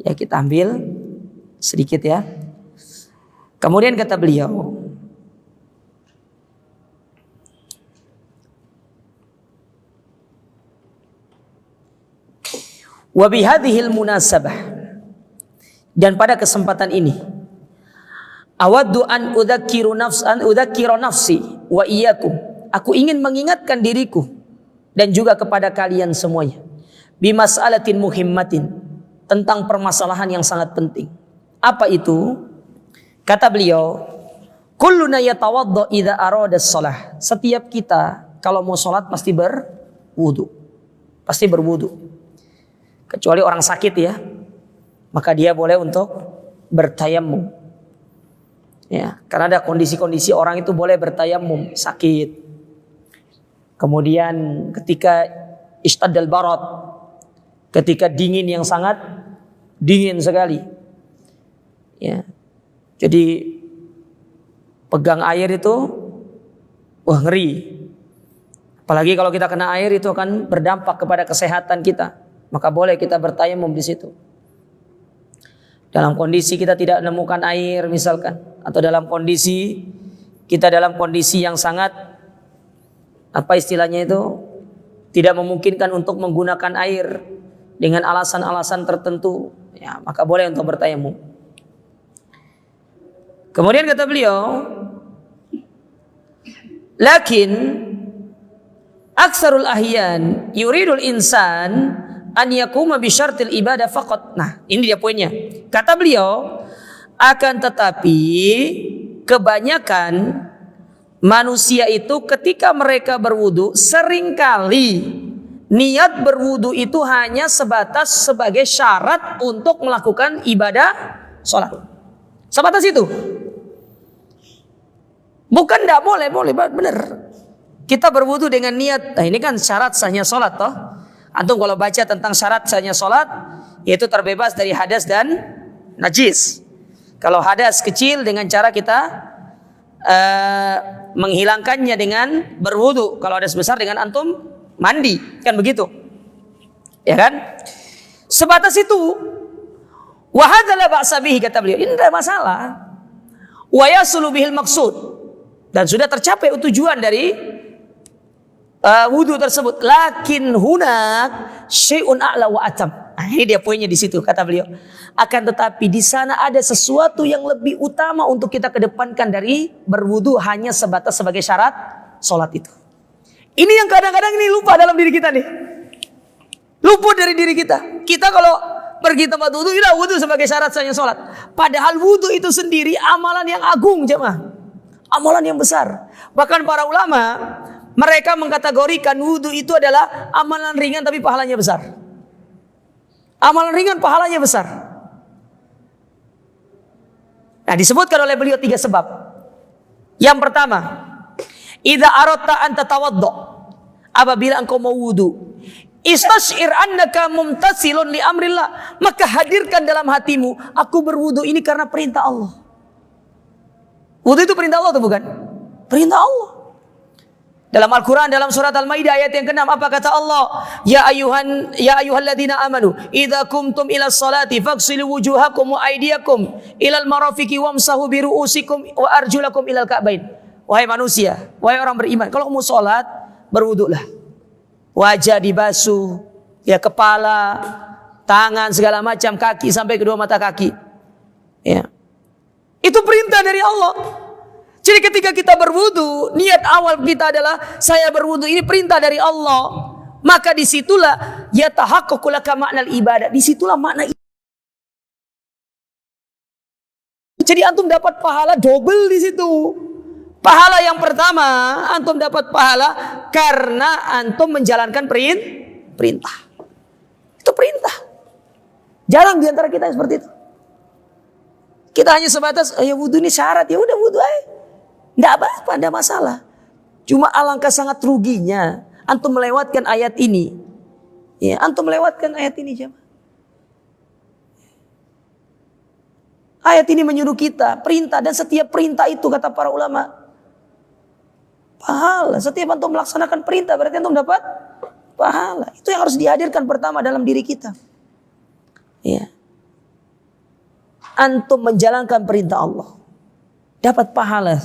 Ya, kita ambil sedikit ya. Kemudian kata beliau, wa bihadhil munasabah, dan pada kesempatan ini, awaddu an udzakkira nafsi wa iyyakum, aku ingin mengingatkan diriku dan juga kepada kalian semuanya, bimas'alatin muhimmatin, tentang permasalahan yang sangat penting. Apa itu? Kata beliau, kulluna yatawadda idza arada shalah. Setiap kita kalau mau sholat pasti berwudu. Pasti berwudu. Kecuali orang sakit ya, maka dia boleh untuk bertayamum. Ya, karena ada kondisi-kondisi orang itu boleh bertayamum, sakit. Kemudian ketika istaddal barad, ketika dingin yang sangat dingin sekali. Ya. Jadi pegang air itu wah ngeri. Apalagi kalau kita kena air itu akan berdampak kepada kesehatan kita. Maka boleh kita bertayamum di situ. Dalam kondisi kita tidak menemukan air misalkan, atau dalam kondisi kita dalam kondisi yang sangat apa istilahnya itu tidak memungkinkan untuk menggunakan air dengan alasan-alasan tertentu, ya maka boleh untuk bertayamum. Kemudian kata beliau, lakin aksarul ahyan yuridul insan an yakuma bi syartil ibadah faqat. Nah, ini dia poinnya. Kata beliau, akan tetapi kebanyakan manusia itu ketika mereka berwudu seringkali niat berwudu itu hanya sebatas sebagai syarat untuk melakukan ibadah sholat. Sebatas itu. Bukan tidak boleh, boleh benar. Kita berwudu dengan niat. Nah, ini kan syarat sahnya sholat toh. Antum kalau baca tentang syarat sahnya sholat, yaitu terbebas dari hadas dan najis. Kalau hadas kecil dengan cara kita menghilangkannya dengan berwudu. Kalau hadas besar dengan antum mandi, kan begitu? Ya kan? Sebatas itu. Wa hadza la ba'sa bihi, kata beliau. Ini tidak masalah. Wa yasulu bihil maqsud. Dan sudah tercapai tujuan dari wudu tersebut. Lakin hunak syai'un a'la wa atam. Nah, ini dia poinnya di situ, kata beliau. Akan tetapi di sana ada sesuatu yang lebih utama untuk kita kedepankan dari berwudu hanya sebatas sebagai syarat sholat itu. Ini yang kadang-kadang ini lupa dalam diri kita nih. Luput dari diri kita. Kita kalau pergi tempat wudu, ya wudu sebagai syarat sahnya sholat. Padahal wudu itu sendiri amalan yang agung, jemaah. Amalan yang besar. Bahkan para ulama mereka mengkategorikan wudu itu adalah amalan ringan tapi pahalanya besar. Amalan ringan pahalanya besar. Nah, disebutkan oleh beliau 3 sebab. Yang pertama, idza aradta an tatawadda, apabila engkau mau wudu, istashir annaka mumtasilun li amrillah, maka hadirkan dalam hatimu, aku berwudu ini karena perintah Allah. Wudu itu perintah Allah atau bukan? Perintah Allah. Dalam Al-Quran, dalam surat Al-Maidah ayat yang ke-6, apa kata Allah? Ya ayyuhalladzina amanu, idza kumtum ila sholati faghsilu wujuhakum wa aydiyakum ilal marafiqi wamsahu bi ru'usikum wa arjulakum ilal ka'bain. Wahai manusia, wahai orang beriman, kalau mau sholat, berwudulah. Wajah dibasuh, ya kepala, tangan, segala macam, kaki sampai kedua mata kaki. Ya. Itu perintah dari Allah. Jadi ketika kita berwudu, niat awal kita adalah saya berwudu ini perintah dari Allah. Maka disitulah yatahaqqaqu laka makna ibadah. Disitulah makna Jadi antum dapat pahala double di situ. Pahala yang pertama, antum dapat pahala karena antum menjalankan perintah. Itu perintah. Jarang di antara kita yang seperti itu. Kita hanya sebatas, ya wudhu ini syarat, ya udah wudhu aja. Nggak apa-apa, nggak masalah. Cuma alangkah sangat ruginya antum melewatkan ayat ini. Ya, antum melewatkan ayat ini, jemaah. Ayat ini menyuruh kita perintah, dan setiap perintah itu kata para ulama pahala. Setiap antum melaksanakan perintah berarti antum dapat pahala. Itu yang harus dihadirkan pertama dalam diri kita. Ya. Antum menjalankan perintah Allah dapat pahala.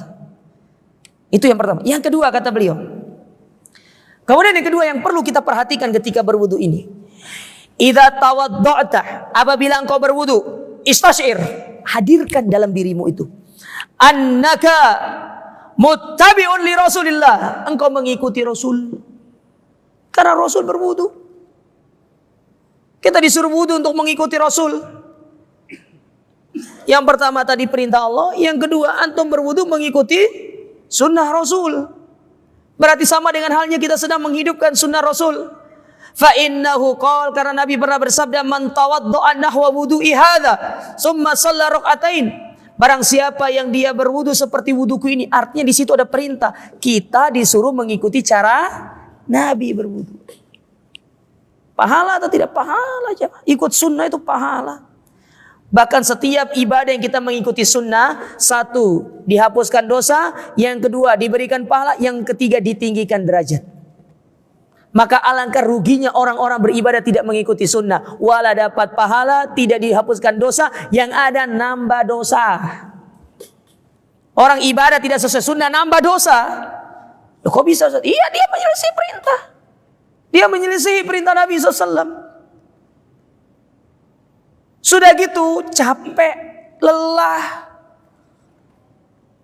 Itu yang pertama. Yang kedua kata beliau. Kemudian yang kedua yang perlu kita perhatikan ketika berwudu ini. Idza tawadda'ta, apabila engkau berwudu, istashir, hadirkan dalam dirimu itu annaka muttabi'un li Rasulillah, engkau mengikuti Rasul. Karena Rasul berwudu. Kita disuruh wudu untuk mengikuti Rasul. Yang pertama tadi perintah Allah, yang kedua antum berwudu mengikuti sunnah Rasul. Berarti sama dengan halnya kita sedang menghidupkan sunnah Rasul. Fa innahu qala, karena Nabi pernah bersabda, man tawaddaa nahwa wudu'i hadza summa shalla rakaatain. Barang siapa yang dia berwudu seperti wuduku ini, artinya di situ ada perintah. Kita disuruh mengikuti cara Nabi berwudu. Pahala atau tidak pahala? Ikut sunnah itu pahala. Bahkan setiap ibadah yang kita mengikuti sunnah, satu, dihapuskan dosa, yang kedua, diberikan pahala, yang ketiga, ditinggikan derajat. Maka alangkah ruginya orang-orang beribadah tidak mengikuti sunnah. Wala dapat pahala, tidak dihapuskan dosa, yang ada nambah dosa. Orang ibadah tidak sesuai sunnah, nambah dosa. Loh, kok bisa? Iya, dia menyelesaikan perintah. Dia menyelesaikan perintah Nabi SAW. Sudah gitu capek, lelah.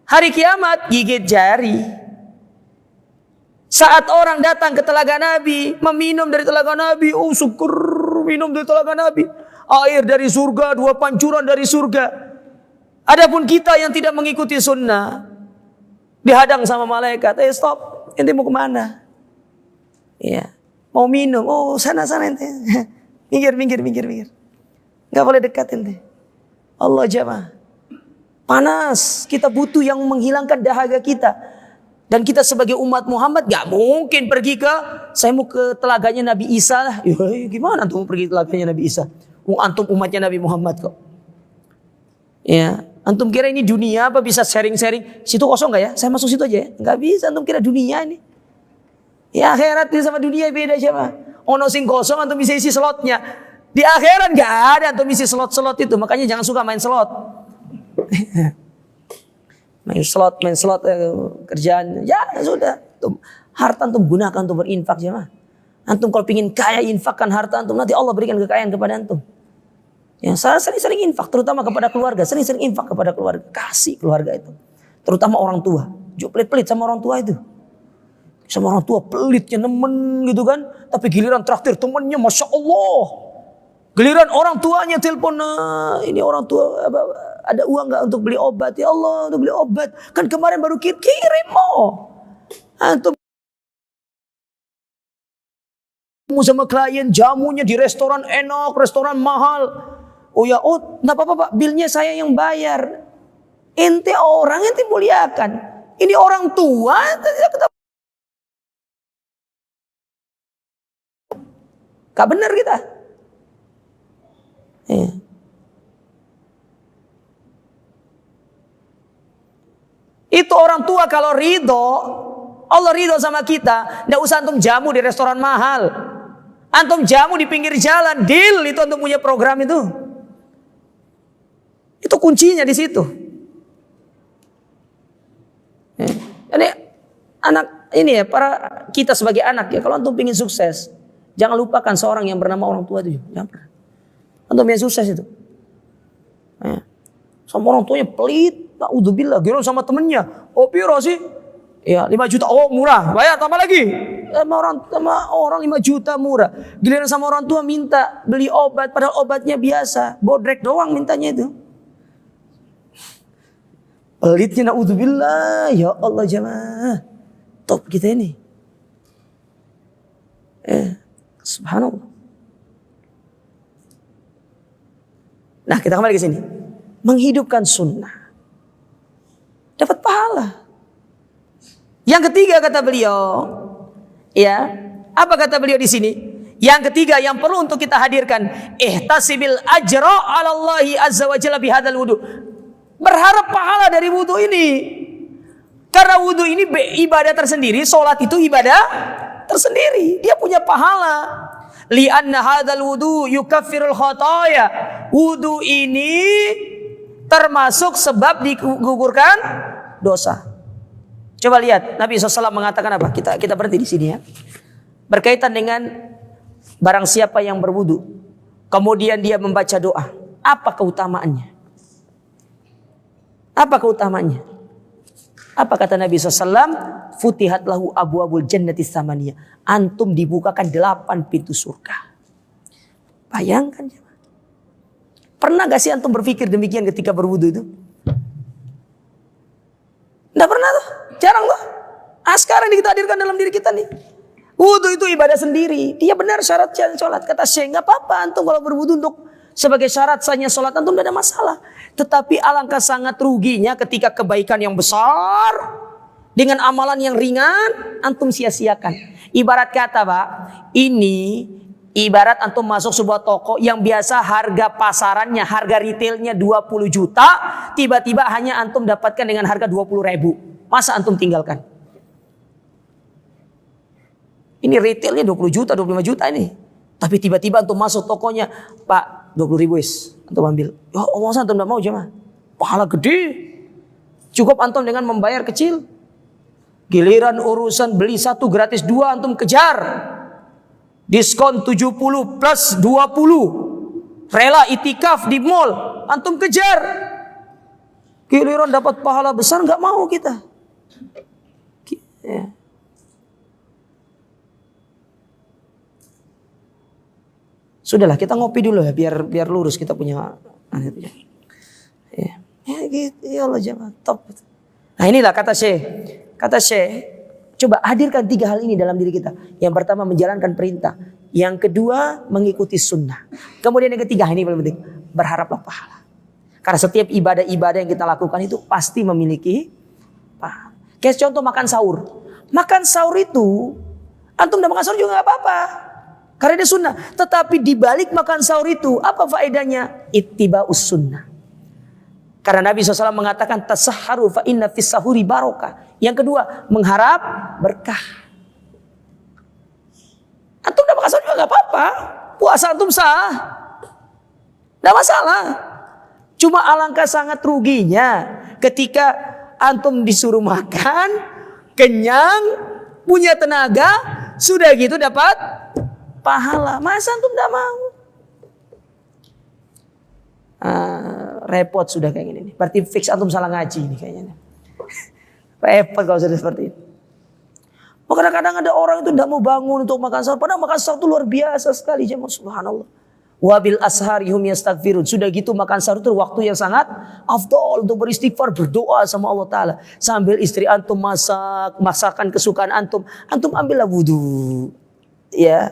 Hari kiamat gigit jari. Saat orang datang ke telaga Nabi, meminum dari telaga Nabi, oh syukur minum dari telaga Nabi. Air dari surga, 2 pancuran dari surga. Adapun kita yang tidak mengikuti sunnah, dihadang sama malaikat. Stop, ente mau kemana? Ya, mau minum. Oh sana ente. Minggir. Gak boleh dekat ente. Allah jamaah. Panas. Kita butuh yang menghilangkan dahaga kita. Dan kita sebagai umat Muhammad gak mungkin pergi ke, saya mau ke telaganya Nabi Isa lah. Gimana antum mau pergi ke telaganya Nabi Isa? Antum umatnya Nabi Muhammad kok. Ya, antum kira ini dunia apa bisa sharing-sharing? Situ kosong gak ya? Saya masuk situ aja ya. Gak bisa, antum kira dunia ini. Ya akhirat ini sama dunia beda siapa? Ono sing kosong antum bisa isi slotnya. Di akhirat gak ada antum isi slot-slot itu. Makanya jangan suka main slot. main slot kerjaan. Ya sudah. Harta antum gunakan untuk berinfak jemaah. Antum kalau pingin kaya, infakkan harta antum. Nanti Allah berikan kekayaan kepada antum. Ya, sering-sering infak. Terutama kepada keluarga. Sering-sering infak kepada keluarga. Kasih keluarga itu. Terutama orang tua. Jangan pelit-pelit sama orang tua itu. Sama orang tua pelitnya nemen gitu kan. Tapi giliran traktir temennya Masya Allah. Giliran orang tuanya telepon, nah, ini orang tua ada uang nggak untuk beli obat? Ya Allah, untuk beli obat. Kan kemarin baru kirim mau. Antum sama klien, jamunya di restoran enak, restoran mahal. Oh ya, nggak apa-apa Pak, bilnya saya yang bayar. Ente orang, ente muliakan. Ini orang tua, gak benar kita. Ya. Itu orang tua kalau ridho, Allah ridho sama kita. Nggak usah antum jamu di restoran mahal. Antum jamu di pinggir jalan, deal itu antum punya program itu. Itu kuncinya di situ. Ya. Jadi anak ini ya, para kita sebagai anak ya, kalau antum ingin sukses, jangan lupakan seorang yang bernama orang tua itu. Jangan pernah. Antum yang sukses itu. Ya. Sama orang tuanya pelit, naudzubillah, giliran sama temennya. Oh piro sih? Ya 5 juta, oh murah, bayar tambah lagi. Sama orang 5 juta murah. Giliran sama orang tua minta beli obat, padahal obatnya biasa, bodrek doang mintanya itu. Pelitnya naudzubillah, ya Allah jamaah. Top kita ini. Subhanallah. Nah, kita kembali ke sini. Menghidupkan sunnah. Dapat pahala. Yang ketiga kata beliau, ya, apa kata beliau di sini? Yang ketiga yang perlu untuk kita hadirkan, ihtasibil ajra 'ala Allah azza wa jalla bihadzal wudu. Berharap pahala dari wudu ini. Karena wudu ini ibadah tersendiri, salat itu ibadah tersendiri. Dia punya pahala. Li'anna hadzal wudu yukaffirul khataaya. Wudu ini termasuk sebab digugurkan dosa. Coba lihat Nabi SAW mengatakan apa? Kita berhenti di sini ya. Berkaitan dengan barang siapa yang berwudu, kemudian dia membaca doa, apa keutamaannya? Apa keutamaannya? Apa kata Nabi SAW? Futihat lahu abwabul jannati samaniyah. Antum dibukakan 8 pintu surga. Bayangkan. Pernah gak sih antum berpikir demikian ketika berwudu itu? Tidak pernah tuh. Jarang tuh. Sekarang kita hadirkan dalam diri kita nih. Wudu itu ibadah sendiri. Dia benar syarat sholat. Kata Syekh, gak apa-apa antum kalau berwudu untuk sebagai syarat sahnya sholat antum tidak ada masalah. Tetapi alangkah sangat ruginya ketika kebaikan yang besar dengan amalan yang ringan antum sia-siakan. Ibarat kata Pak, ini ibarat antum masuk sebuah toko yang biasa harga pasarannya, harga retailnya 20 juta, tiba-tiba hanya antum dapatkan dengan harga 20 ribu. Masa antum tinggalkan? Ini retailnya 20 juta, 25 juta ini. Tapi tiba-tiba antum masuk tokonya, Pak 20 ribu is, antum ambil. Ya masa antum tidak mau jemaah? Pahala gede. Cukup antum dengan membayar kecil. Giliran urusan beli 1 gratis 2 antum kejar. Diskon 70 plus 20. Rela itikaf di mall, antum kejar. Giliran dapat pahala besar nggak mau kita. Ya. Sudahlah kita ngopi dulu ya biar lurus kita punya ya gitu ya Allah jamaah top. Nah inilah kata Syekh, coba hadirkan 3 hal ini dalam diri kita. Yang pertama menjalankan perintah, yang kedua mengikuti sunnah, kemudian yang ketiga ini paling penting, berharaplah pahala. Karena setiap ibadah-ibadah yang kita lakukan itu pasti memiliki pahala. Kayak contoh makan sahur itu antum udah makan sahur juga nggak apa-apa. Karena dia sunnah. Tetapi dibalik makan sahur itu apa faedahnya? Ittiba'us sunnah. Karena Nabi SAW mengatakan tasahharu fa inna fis sahuri barokah. Yang kedua mengharap berkah. Antum udah makan sahur juga gak apa-apa. Puasa antum sah. Gak masalah. Cuma alangkah sangat ruginya ketika antum disuruh makan, kenyang, punya tenaga, sudah gitu dapat pahala. Masa antum tidak mau? Repot sudah kayak gini. Berarti fix antum salah ngaji ini kayaknya. Repot kalau sudah seperti itu. Kadang-kadang ada orang itu tidak mau bangun untuk makan sahur. Padahal makan sahur itu luar biasa sekali. Subhanallah. Wabil ashari hum yastaghfirun. Sudah gitu makan sahur itu waktu yang sangat afdol untuk beristighfar, berdoa sama Allah Ta'ala. Sambil istri antum masakan kesukaan antum ambillah wudu. Ya.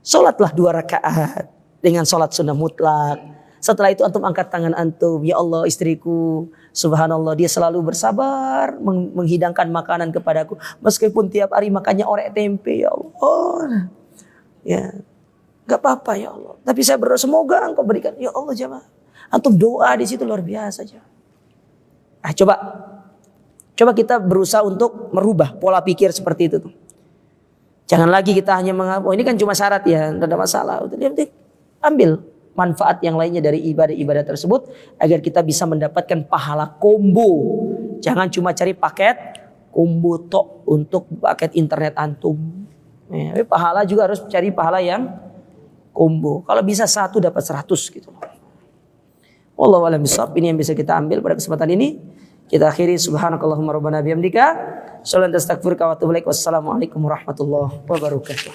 Sholatlah 2 rakaat dengan sholat sunnah mutlak. Setelah itu antum angkat tangan antum. Ya Allah istriku, subhanallah dia selalu bersabar menghidangkan makanan kepadaku. Meskipun tiap hari makannya orek tempe ya Allah. Ya, gak apa-apa ya Allah. Tapi saya berdoa semoga engkau berikan. Ya Allah jamaah. Antum doa di situ luar biasa aja. Coba kita berusaha untuk merubah pola pikir seperti itu tuh. Jangan lagi kita hanya mengaku, ini kan cuma syarat ya, tidak ada masalah. Ambil manfaat yang lainnya dari ibadah-ibadah tersebut agar kita bisa mendapatkan pahala combo. Jangan cuma cari paket combo tok untuk paket internet antum. Ya, tapi pahala juga harus cari pahala yang combo. Kalau bisa 1 dapat 100 gitu. Wallahu a'lam bishawab. Ini yang bisa kita ambil pada kesempatan ini. Kita akhiri subhanakallahumma rabbana bihamdika. Wassalamualaikum warahmatullahi wabarakatuh.